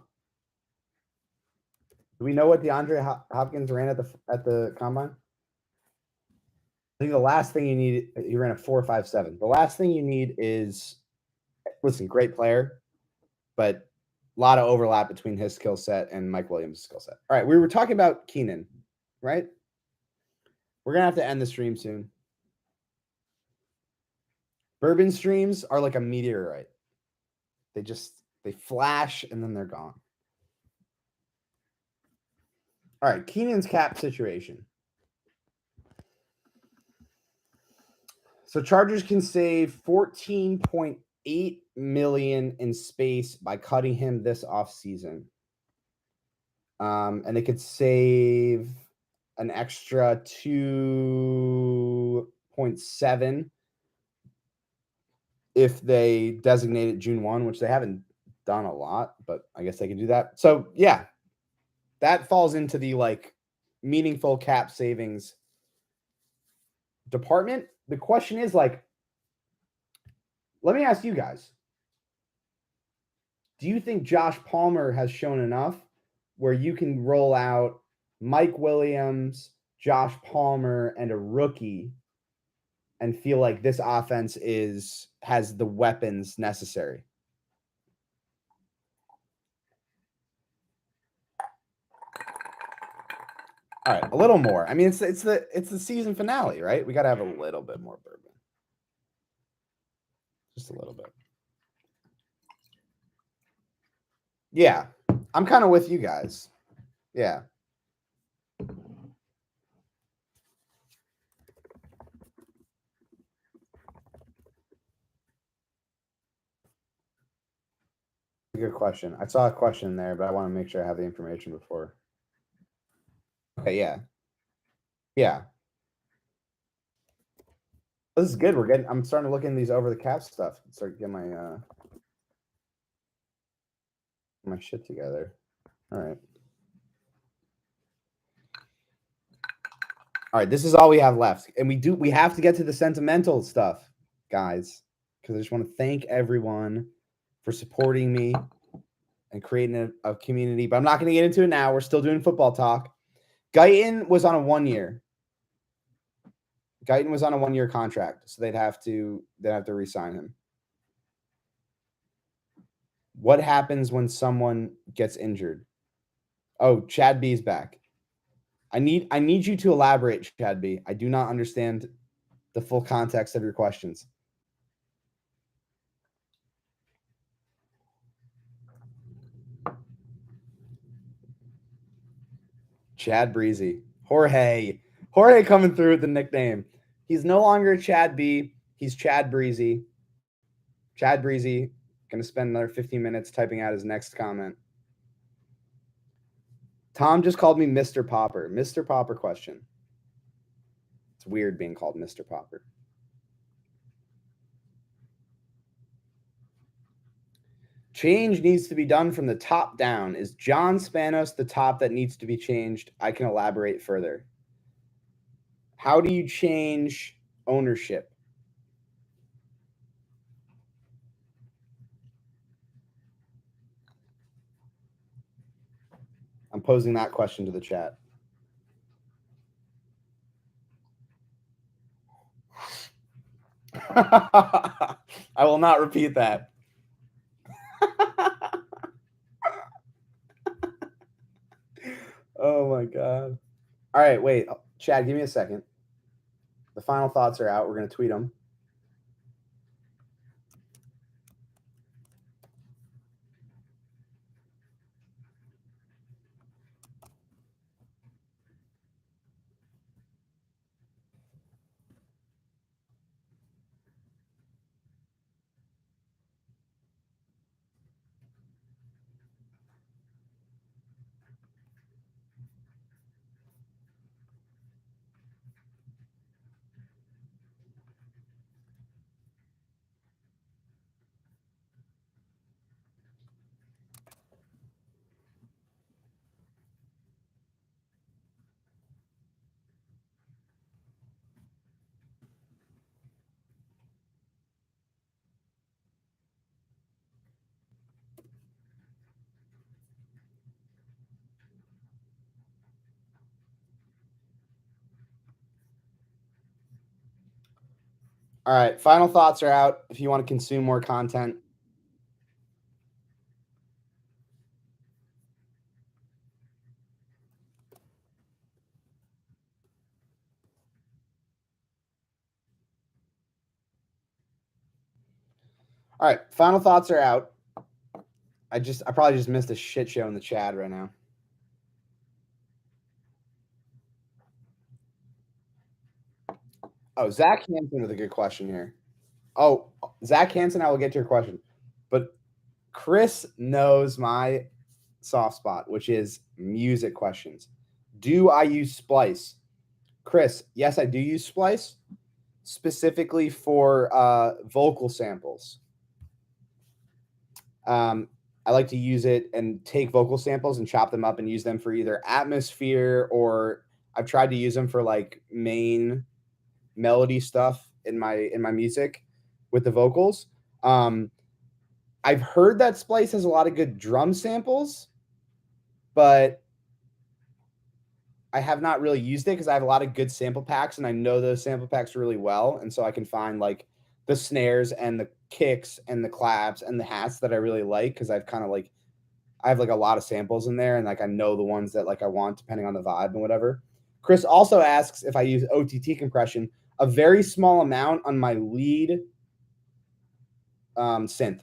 Do we know what DeAndre Hopkins ran at the combine? I think the last thing you need, he ran a 4.57. The last thing you need is, listen, great player, but a lot of overlap between his skill set and Mike Williams' skill set. All right, we were talking about Keenan, right? We're gonna have to end the stream soon. Bourbon streams are like a meteorite. They flash and then they're gone. All right, Keenan's cap situation. So Chargers can save 14.8 million in space by cutting him this offseason. And they could save an extra 2.7 if they designate it June 1, which they haven't done a lot, but I guess they can do that. So yeah, that falls into the like meaningful cap savings department. The question is like, let me ask you guys, do you think Josh Palmer has shown enough where you can roll out Mike Williams, Josh Palmer, and a rookie and feel like this offense has the weapons necessary? All right, a little more. I mean, it's the season finale, right? We got to have a little bit more bourbon. Just a little bit. Yeah. I'm kind of with you guys. Yeah. Good question. I saw a question there, but I want to make sure I have the information before. Okay, yeah. Yeah. This is good. I'm starting to look in these over the cap stuff. Start getting my shit together. All right. All right, this is all we have left. And we have to get to the sentimental stuff, guys, because I just want to thank everyone for supporting me and creating a community. But I'm not going to get into it now. We're still doing football talk. Guyton was on a 1 year. Guyton was on a 1 year contract, so they'd have to re-sign him. What happens when someone gets injured? Oh, Chad B's back. I need you to elaborate, Chad B. I do not understand the full context of your questions. Chad Breezy. Jorge coming through with the nickname. He's no longer Chad B. He's Chad Breezy. Chad Breezy going to spend another 15 minutes typing out his next comment. Tom just called me Mr. Popper. Mr. Popper question. It's weird being called Mr. Popper. Change needs to be done from the top down. Is John Spanos the top that needs to be changed? I can elaborate further. How do you change ownership? I'm posing that question to the chat. I will not repeat that. Oh my God. All right, wait. Chad, give me a second. The final thoughts are out. We're going to tweet them. All right. Final thoughts are out if you want to consume more content. All right. Final thoughts are out. I probably just missed a shit show in the chat right now. Oh, Zach Hansen with a good question here. Oh, Zach Hansen, I will get to your question. But Chris knows my soft spot, which is music questions. Do I use Splice? Chris, yes, I do use Splice specifically for vocal samples. I like to use it and take vocal samples and chop them up and use them for either atmosphere, or I've tried to use them for like main melody stuff in my music with the vocals. I've heard that Splice has a lot of good drum samples, but I have not really used it because I have a lot of good sample packs and I know those sample packs really well. And so I can find like the snares and the kicks and the claps and the hats that I really like because I've kind of like I have like a lot of samples in there and like I know the ones that like I want depending on the vibe and whatever. Chris also asks if I use OTT compression, a very small amount on my lead synth,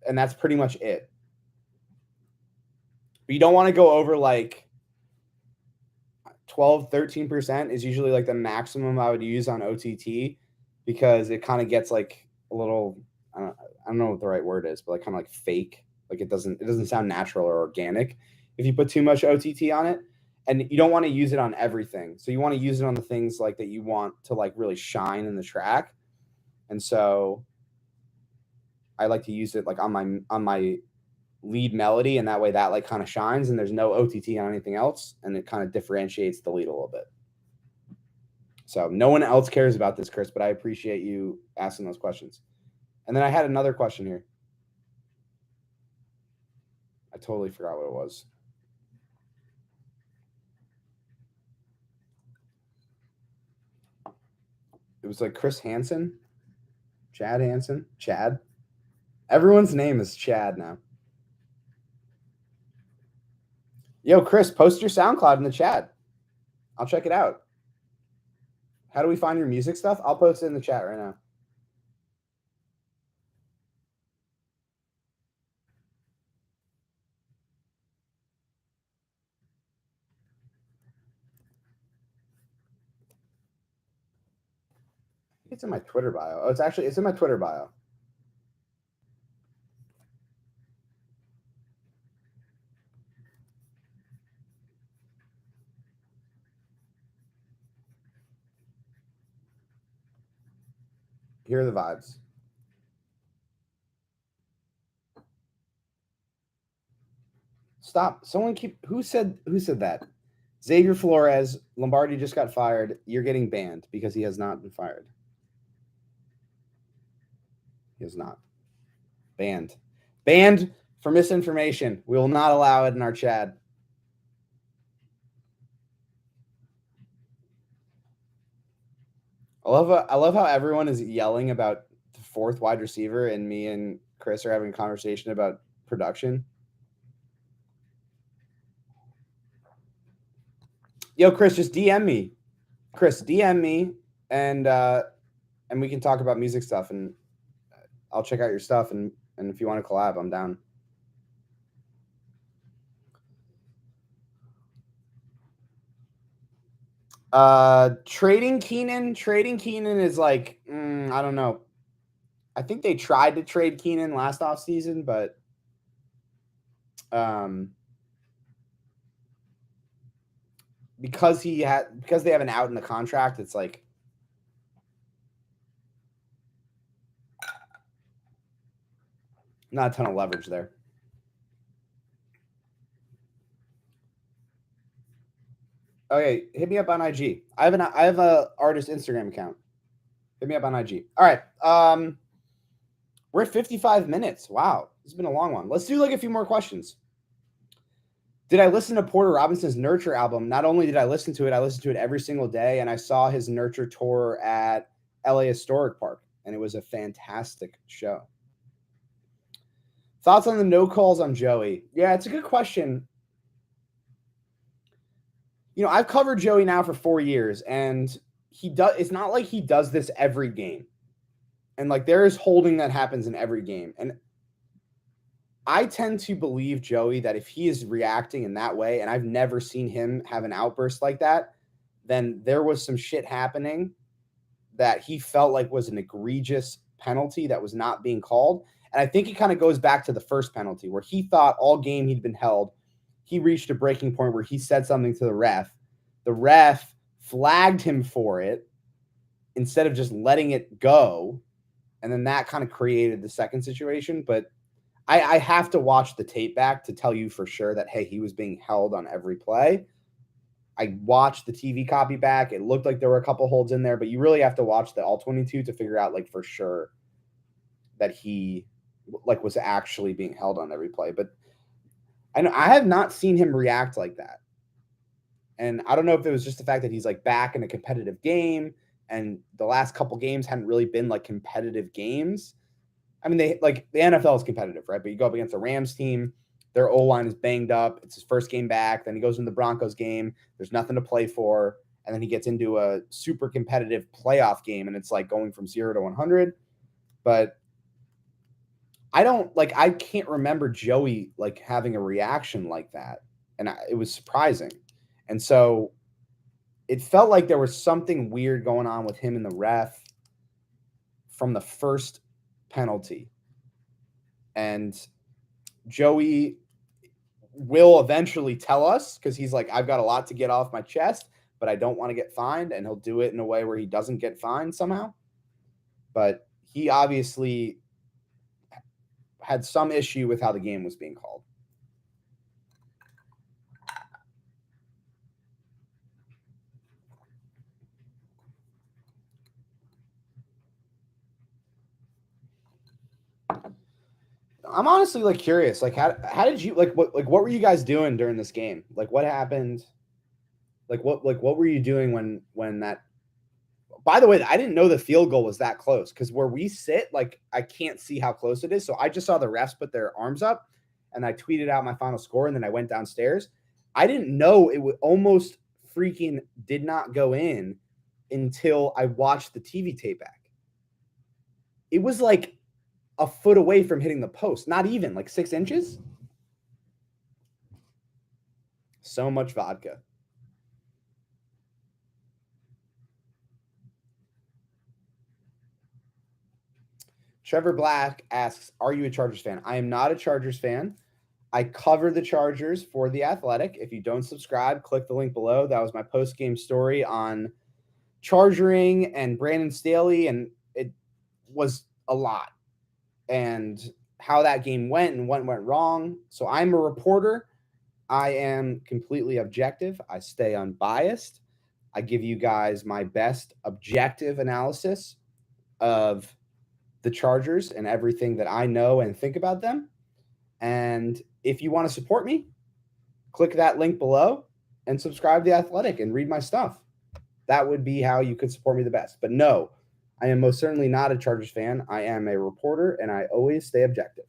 and that's pretty much it. But you don't want to go over like 12, 13% is usually like the maximum I would use on OTT because it kind of gets like a little, I don't know what the right word is, but like kind of like fake. Like it doesn't sound natural or organic if you put too much OTT on it. And you don't want to use it on everything. So you want to use it on the things like that you want to like really shine in the track. And so I like to use it like on my lead melody, and that way that like kind of shines and there's no OTT on anything else, and it kind of differentiates the lead a little bit. So no one else cares about this, Chris, but I appreciate you asking those questions. And then I had another question here. I totally forgot what it was. It was like Chris Hansen, Chad Hansen, Chad. Everyone's name is Chad now. Yo, Chris, post your SoundCloud in the chat. I'll check it out. How do we find your music stuff? I'll post it in the chat right now. It's in my Twitter bio. Oh, it's in my Twitter bio. Here are the vibes. Stop. Who said that? Xavier Flores, Lombardi just got fired. You're getting banned because he has not been fired. He is not. Banned. Banned for misinformation. We will not allow it in our chat. I love how everyone is yelling about the fourth wide receiver, and me and Chris are having a conversation about production. Yo, Chris, just DM me. Chris, DM me, and we can talk about music stuff, and I'll check out your stuff, and if you want to collab, I'm down. Trading Keenan is like, I don't know. I think they tried to trade Keenan last offseason, but because they have an out in the contract, it's like not a ton of leverage there. Okay, hit me up on IG. I have a artist Instagram account. Hit me up on IG. All right. We're at 55 minutes. Wow. This has been a long one. Let's do like a few more questions. Did I listen to Porter Robinson's Nurture album? Not only did I listen to it, I listened to it every single day, and I saw his Nurture tour at LA Historic Park. and it was a fantastic show. Thoughts on the no calls on Joey? Yeah, it's a good question. I've covered Joey now for 4 years, and it's not like he does this every game. And like there is holding that happens in every game. And I tend to believe Joey that if he is reacting in that way, and I've never seen him have an outburst like that, then there was some shit happening that he felt like was an egregious penalty that was not being called. And I think it kind of goes back to the first penalty where he thought all game he'd been held. He reached a breaking point where he said something to the ref. The ref flagged him for it instead of just letting it go. And then that kind of created the second situation. But I have to watch the tape back to tell you for sure that, hey, he was being held on every play. I watched the TV copy back. It looked like there were a couple holds in there, but you really have to watch the all 22 to figure out like for sure that he like was actually being held on every play. But I have not seen him react like that. And I don't know if it was just the fact that he's like back in a competitive game and the last couple games hadn't really been like competitive games. I mean, the NFL is competitive, right? But you go up against a Rams team, their O-line is banged up. It's his first game back. Then he goes in the Broncos game. There's nothing to play for. And then he gets into a super competitive playoff game, and it's like going from 0 to 100. But I can't remember Joey like having a reaction like that. And it was surprising. And so it felt like there was something weird going on with him and the ref from the first penalty. And Joey will eventually tell us because he's like, I've got a lot to get off my chest, but I don't want to get fined. And he'll do it in a way where he doesn't get fined somehow. But he obviously had some issue with how the game was being called. I'm honestly like curious, like how did you what were you guys doing during this game? Like what happened? What were you doing when that? By the way, I didn't know the field goal was that close because where we sit, like I can't see how close it is. So I just saw the refs put their arms up, and I tweeted out my final score, and then I went downstairs. I didn't know it would almost freaking did not go in until I watched the TV tape back. It was like a foot away from hitting the post, not even like 6 inches. So much vodka. Trevor Black asks, are you a Chargers fan? I am not a Chargers fan. I cover the Chargers for The Athletic. If you don't subscribe, click the link below. That was my post-game story on Chargering and Brandon Staley, and it was a lot. And how that game went and what went wrong. So I'm a reporter. I am completely objective. I stay unbiased. I give you guys my best objective analysis of the Chargers and everything that I know and think about them. And if you want to support me, click that link below and subscribe to The Athletic and read my stuff. That would be how you could support me the best. But no, I am most certainly not a Chargers fan. I am a reporter, and I always stay objective.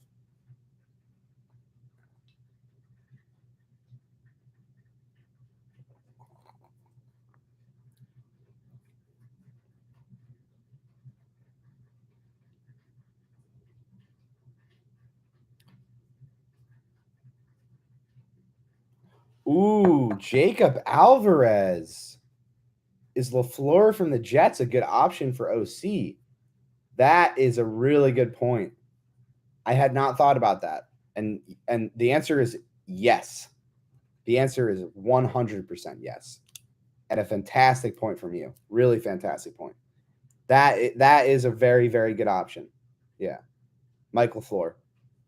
Ooh, Jacob Alvarez. Is LaFleur from the Jets a good option for OC? That is a really good point. I had not thought about that. And the answer is yes. The answer is 100% yes. And a fantastic point from you. Really fantastic point. That is a very, very good option. Yeah. Mike LaFleur,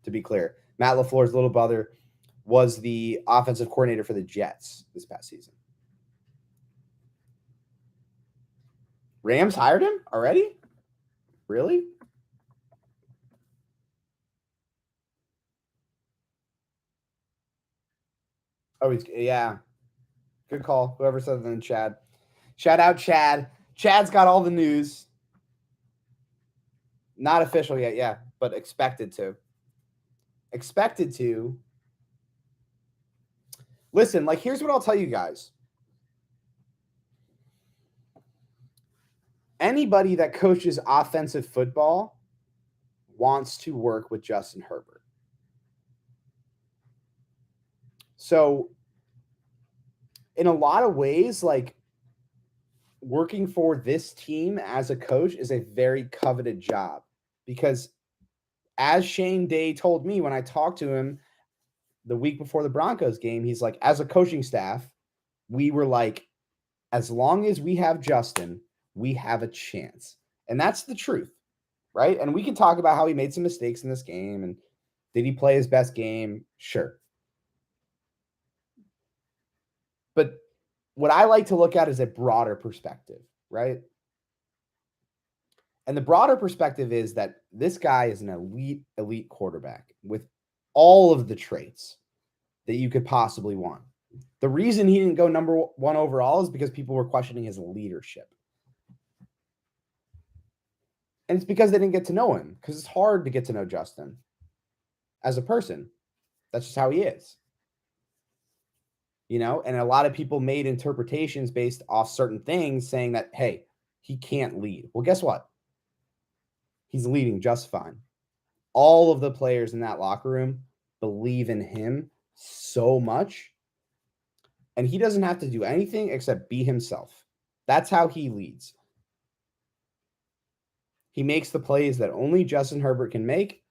to be clear. Matt LaFleur's little brother was the offensive coordinator for the Jets this past season. Rams hired him already? Really? Oh, yeah. Good call. Whoever said that in Chad. Shout out Chad. Chad's got all the news. Not official yet, yeah, but expected to. Expected to. Listen, like, here's what I'll tell you guys. Anybody that coaches offensive football wants to work with Justin Herbert. So, in a lot of ways, like, working for this team as a coach is a very coveted job because, as Shane Day told me when I talked to him the week before the Broncos game, he's like, as a coaching staff, we were like, as long as we have Justin, we have a chance. And that's the truth, right? And we can talk about how he made some mistakes in this game and did he play his best game? Sure. But what I like to look at is a broader perspective, right? And the broader perspective is that this guy is an elite quarterback with all of the traits that you could possibly want. The reason he didn't go number one overall is because people were questioning his leadership. And it's because they didn't get to know him, because it's hard to get to know Justin as a person. That's just how he is. You know, and a lot of people made interpretations based off certain things saying that, hey, he can't lead. Well, guess what? He's leading just fine. All of the players in that locker room believe in him so much. And he doesn't have to do anything except be himself. That's how he leads. He makes the plays that only Justin Herbert can make,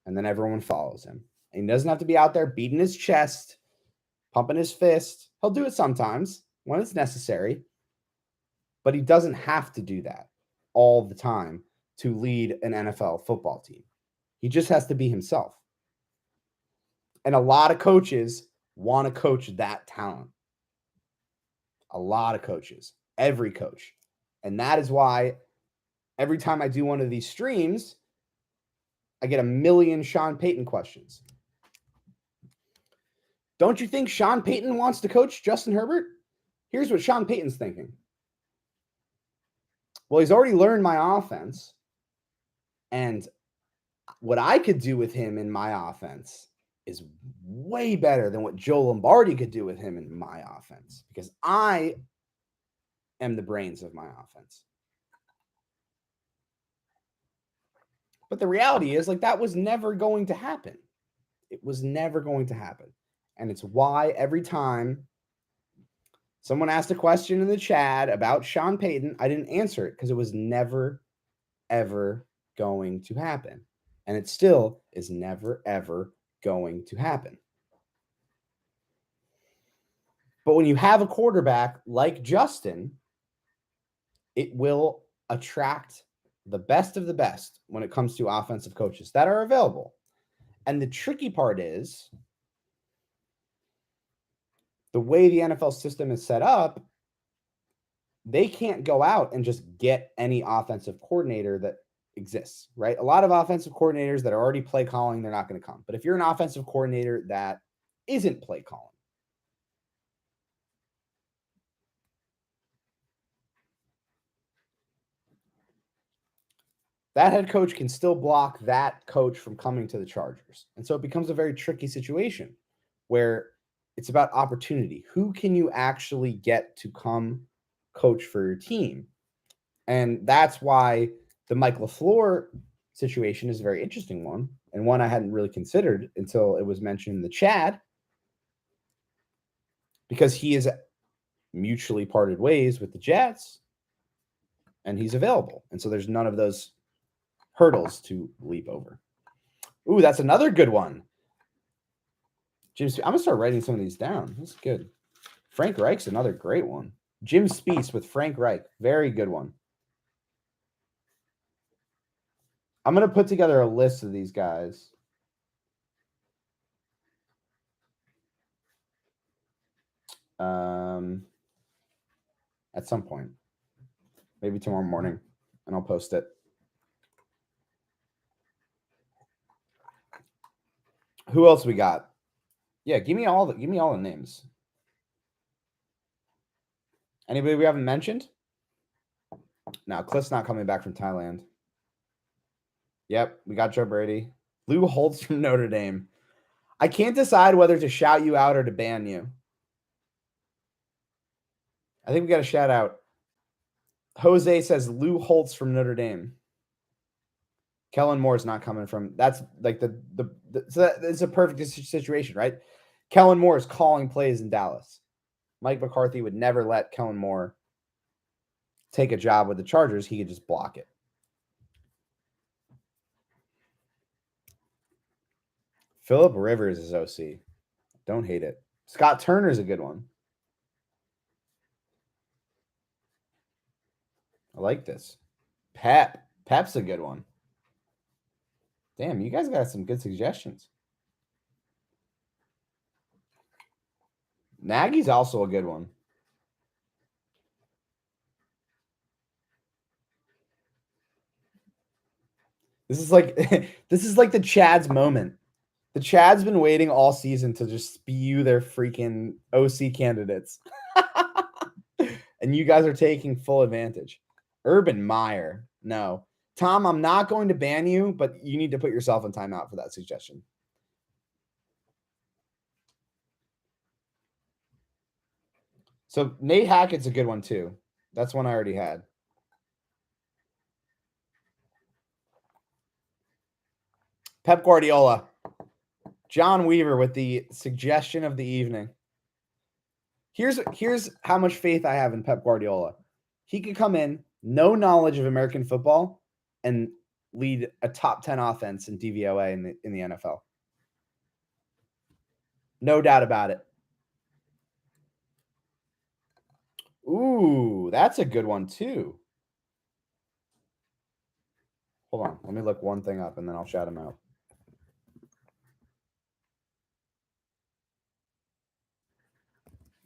and then everyone follows him. And he doesn't have to be out there beating his chest, pumping his fist. He'll do it sometimes when it's necessary, but he doesn't have to do that all the time to lead an NFL football team. He just has to be himself. And a lot of coaches want to coach that talent. A lot of coaches, every coach. And that is why every time I do one of these streams, I get a million Sean Payton questions. Don't you think Sean Payton wants to coach Justin Herbert? Here's what Sean Payton's thinking. Well, he's already learned my offense. And what I could do with him in my offense is way better than what Joe Lombardi could do with him in my offense, because I am the brains of my offense. But the reality is, like, that was never going to happen. It was never going to happen. And it's why every time someone asked a question in the chat about Sean Payton, I didn't answer it because it was never, ever going to happen. And it still is never, ever going to happen. But when you have a quarterback like Justin, it will attract the best of the best when it comes to offensive coaches that are available. And the tricky part is the way the NFL system is set up, they can't go out and just get any offensive coordinator that exists, right? A lot of offensive coordinators that are already play calling, they're not going to come. But if you're an offensive coordinator that isn't play calling, that head coach can still block that coach from coming to the Chargers. And so it becomes a very tricky situation where it's about opportunity. Who can you actually get to come coach for your team? And that's why the Mike LaFleur situation is a very interesting one, and one I hadn't really considered until it was mentioned in the chat, because he is mutually parted ways with the Jets and he's available. And so there's none of those hurdles to leap over. Ooh, that's another good one. I'm going to start writing some of these down. That's good. Frank Reich's another great one. Jim Speece with Frank Reich. Very good one. I'm going to put together a list of these guys. At some point. Maybe tomorrow morning, and I'll post it. Who else we got? Yeah, give me all the names. Anybody we haven't mentioned? No, Cliff's not coming back from Thailand. Yep, we got Joe Brady. Lou Holtz from Notre Dame. I can't decide whether to shout you out or to ban you. I think we got a shout out. Jose says Lou Holtz from Notre Dame. Kellen Moore's not coming from. That's like so it's a perfect situation, right? Kellen Moore is calling plays in Dallas. Mike McCarthy would never let Kellen Moore take a job with the Chargers. He could just block it. Phillip Rivers is OC. Don't hate it. Scott Turner's a good one. I like this. Pep's a good one. Damn, you guys got some good suggestions. Nagy's also a good one. This is like the Chad's moment. The Chad's been waiting all season to just spew their freaking OC candidates. And you guys are taking full advantage. Urban Meyer. No. Tom, I'm not going to ban you, but you need to put yourself in timeout for that suggestion. So Nate Hackett's a good one too. That's one I already had. Pep Guardiola. John Weaver with the suggestion of the evening. Here's how much faith I have in Pep Guardiola. He could come in, no knowledge of American football, and lead a top 10 offense in DVOA in the NFL. No doubt about it. Ooh, that's a good one too. Hold on. Let me look one thing up and then I'll shout him out.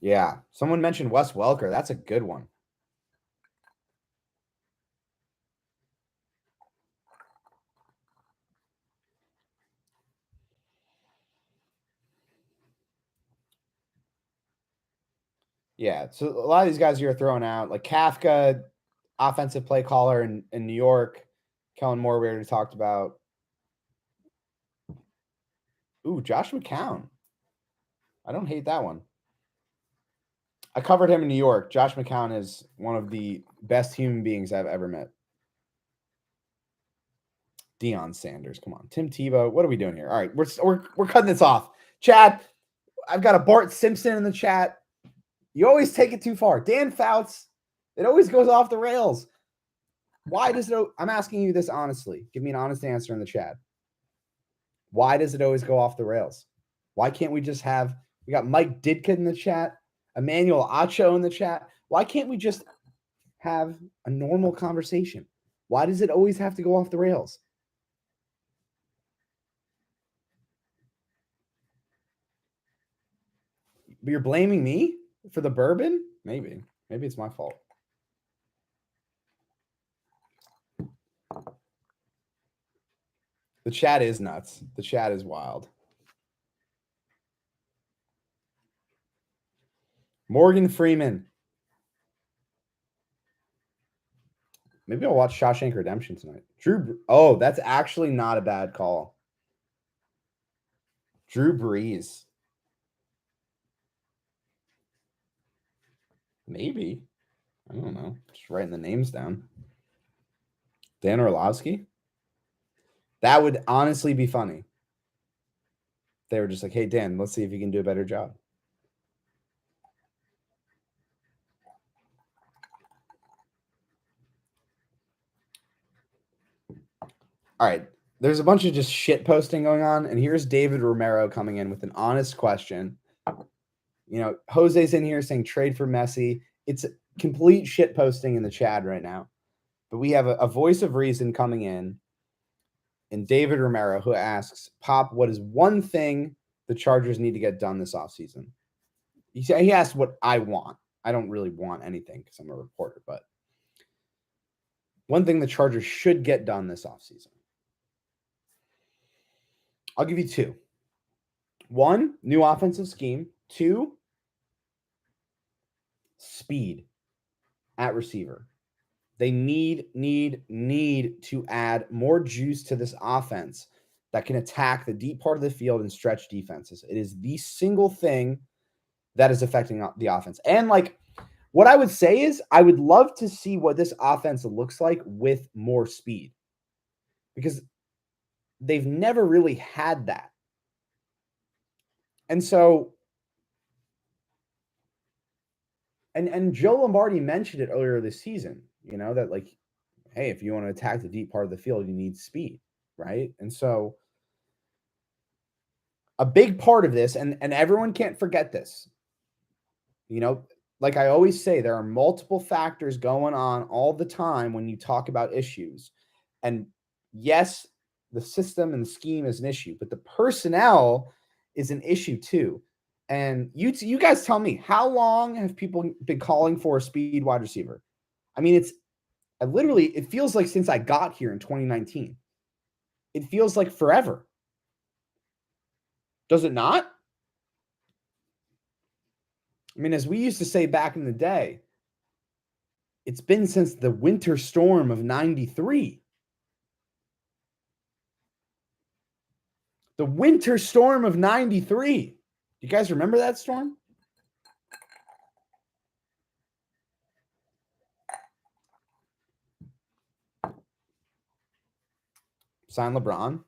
Yeah. Someone mentioned Wes Welker. That's a good one. Yeah. So a lot of these guys you're throwing out, like Kafka, offensive play caller in New York. Kellen Moore, we already talked about. Ooh, Josh McCown. I don't hate that one. I covered him in New York. Josh McCown is one of the best human beings I've ever met. Deion Sanders, come on. Tim Tebow, what are we doing here? All right, we're cutting this off. Chad, I've got a Bart Simpson in the chat. You always take it too far. Dan Fouts, it always goes off the rails. Why does it? I'm asking you this honestly. Give me an honest answer in the chat. Why does it always go off the rails? Why can't we just have? We got Mike Ditka in the chat, Emmanuel Acho in the chat. Why can't we just have a normal conversation? Why does it always have to go off the rails? But you're blaming me for the bourbon? Maybe it's my fault. The chat is nuts. The chat is wild. Morgan Freeman. Maybe I'll watch Shawshank Redemption tonight. Oh, that's actually not a bad call. Drew Brees. Maybe. I don't know. Just writing the names down. Dan Orlovsky. That would honestly be funny. They were just like, hey, Dan, let's see if you can do a better job. All right. There's a bunch of just shit posting going on. And here's David Romero coming in with an honest question. You know, Jose's in here saying trade for Messi. It's complete shit posting in the chat right now. But we have a voice of reason coming in. And David Romero, who asks, Pop, what is one thing the Chargers need to get done this offseason? He asked what I want. I don't really want anything because I'm a reporter, but one thing the Chargers should get done this offseason. I'll give you two. One, new offensive scheme. Two, speed at receiver. They need to add more juice to this offense that can attack the deep part of the field and stretch defenses. It is the single thing that is affecting the offense. And like what I would say is I would love to see what this offense looks like with more speed, because they've never really had that. And so, and Joe Lombardi mentioned it earlier this season, that like, hey, if you want to attack the deep part of the field, you need speed, right? And so a big part of this, and everyone can't forget this, like I always say, there are multiple factors going on all the time when you talk about issues. And yes, the system and the scheme is an issue, but the personnel is an issue too. And you guys tell me, how long have people been calling for a speed wide receiver? I mean, it feels like since I got here in 2019. It feels like forever. Does it not? I mean, as we used to say back in the day, it's been since the winter storm of 93. The winter storm of 93. Do you guys remember that storm? Sign LeBron?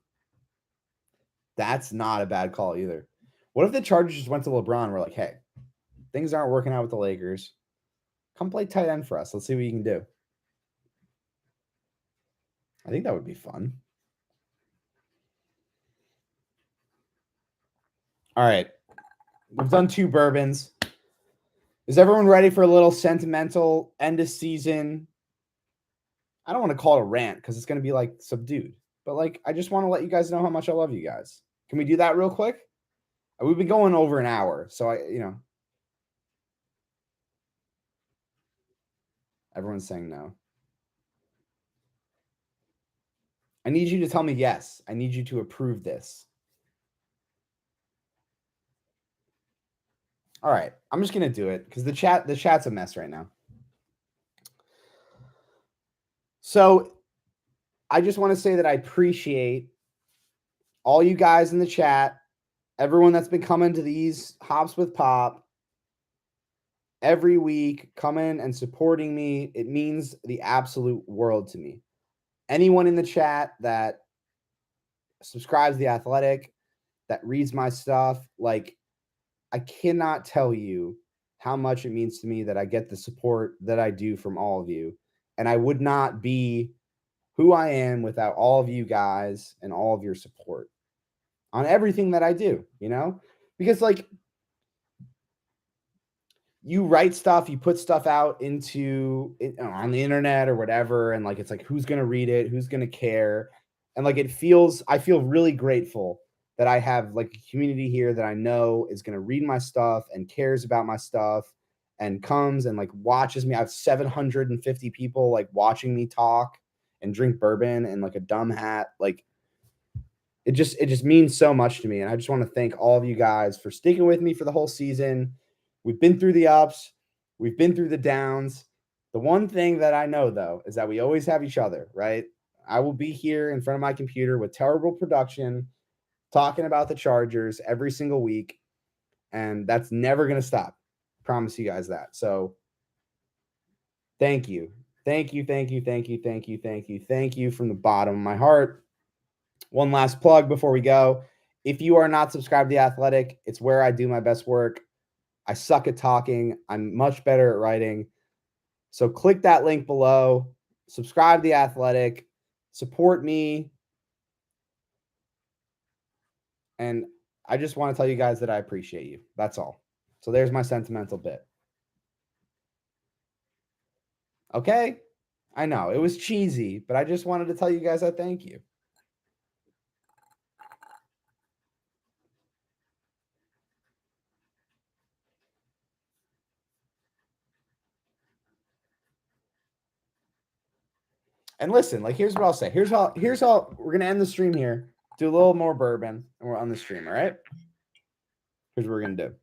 That's not a bad call either. What if the Chargers just went to LeBron and were like, hey, things aren't working out with the Lakers. Come play tight end for us. Let's see what you can do. I think that would be fun. All right. We've done 2 bourbons. Is everyone ready for a little sentimental end of season? I don't want to call it a rant because it's going to be like subdued. But like, I just want to let you guys know how much I love you guys. Can we do that real quick? We've been going over an hour. So everyone's saying no. I need you to tell me yes. I need you to approve this. All right. I'm just going to do it because the chat's a mess right now. So I just want to say that I appreciate all you guys in the chat, everyone that's been coming to these Hops with Pop every week, coming and supporting me. It means the absolute world to me. Anyone in the chat that subscribes to The Athletic, that reads my stuff, like, I cannot tell you how much it means to me that I get the support that I do from all of you. And I would not be who I am without all of you guys and all of your support on everything that I do, because like, you write stuff, you put stuff out into it, on the internet or whatever. And like, it's like, who's going to read it? Who's going to care? And like, I feel really grateful that I have like a community here that I know is going to read my stuff and cares about my stuff and comes and like watches me. I have 750 people like watching me talk and drink bourbon and like a dumb hat. Like, it just means so much to me. And I just want to thank all of you guys for sticking with me for the whole season. We've been through the ups. We've been through the downs. The one thing that I know, though, is that we always have each other, right? I will be here in front of my computer with terrible production, talking about the Chargers every single week. And that's never going to stop. Promise you guys that. So thank you. Thank you, thank you, thank you, thank you, thank you, thank you from the bottom of my heart. One last plug before we go. If you are not subscribed to The Athletic, it's where I do my best work. I suck at talking. I'm much better at writing. So click that link below. Subscribe to The Athletic. Support me. And I just want to tell you guys that I appreciate you. That's all. So there's my sentimental bit. Okay? I know. It was cheesy, but I just wanted to tell you guys I thank you. And listen, like, here's what I'll say. Here's how we're going to end the stream here. Do a little more bourbon, and we're on the stream, all right? Here's what we're going to do.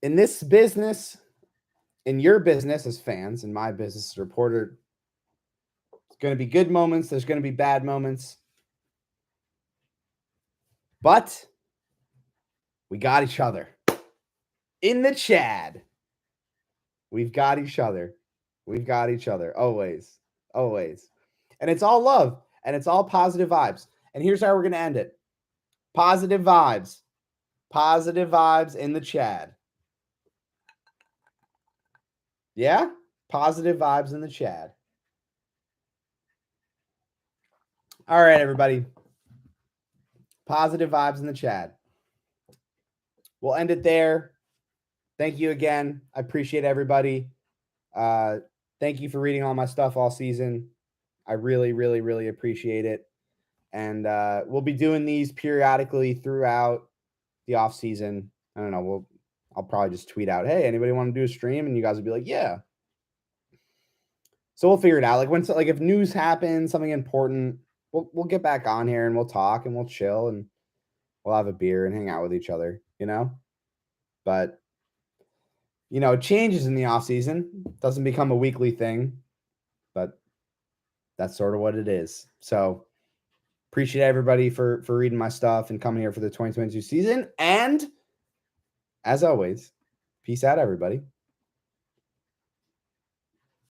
In this business, in your business as fans, in my business as a reporter, it's going to be good moments. There's going to be bad moments. But we got each other. In the Chad, we've got each other. We've got each other. Always. Always. And it's all love. And it's all positive vibes. And here's how we're going to end it. Positive vibes. Positive vibes in the Chad. Yeah? Positive vibes in the Chad. All right, everybody. Positive vibes in the Chad. We'll end it there. Thank you again. I appreciate everybody. Thank you for reading all my stuff all season. I really, really, really appreciate it. And we'll be doing these periodically throughout the off season. I don't know. I'll probably just tweet out, hey, anybody want to do a stream? And you guys will be like, yeah. So we'll figure it out. Like if news happens, something important, we'll get back on here and we'll talk and we'll chill and we'll have a beer and hang out with each other, But it changes in the off season. Doesn't become a weekly thing, but that's sort of what it is. So appreciate everybody for reading my stuff and coming here for the 2022 season. And as always, peace out, everybody.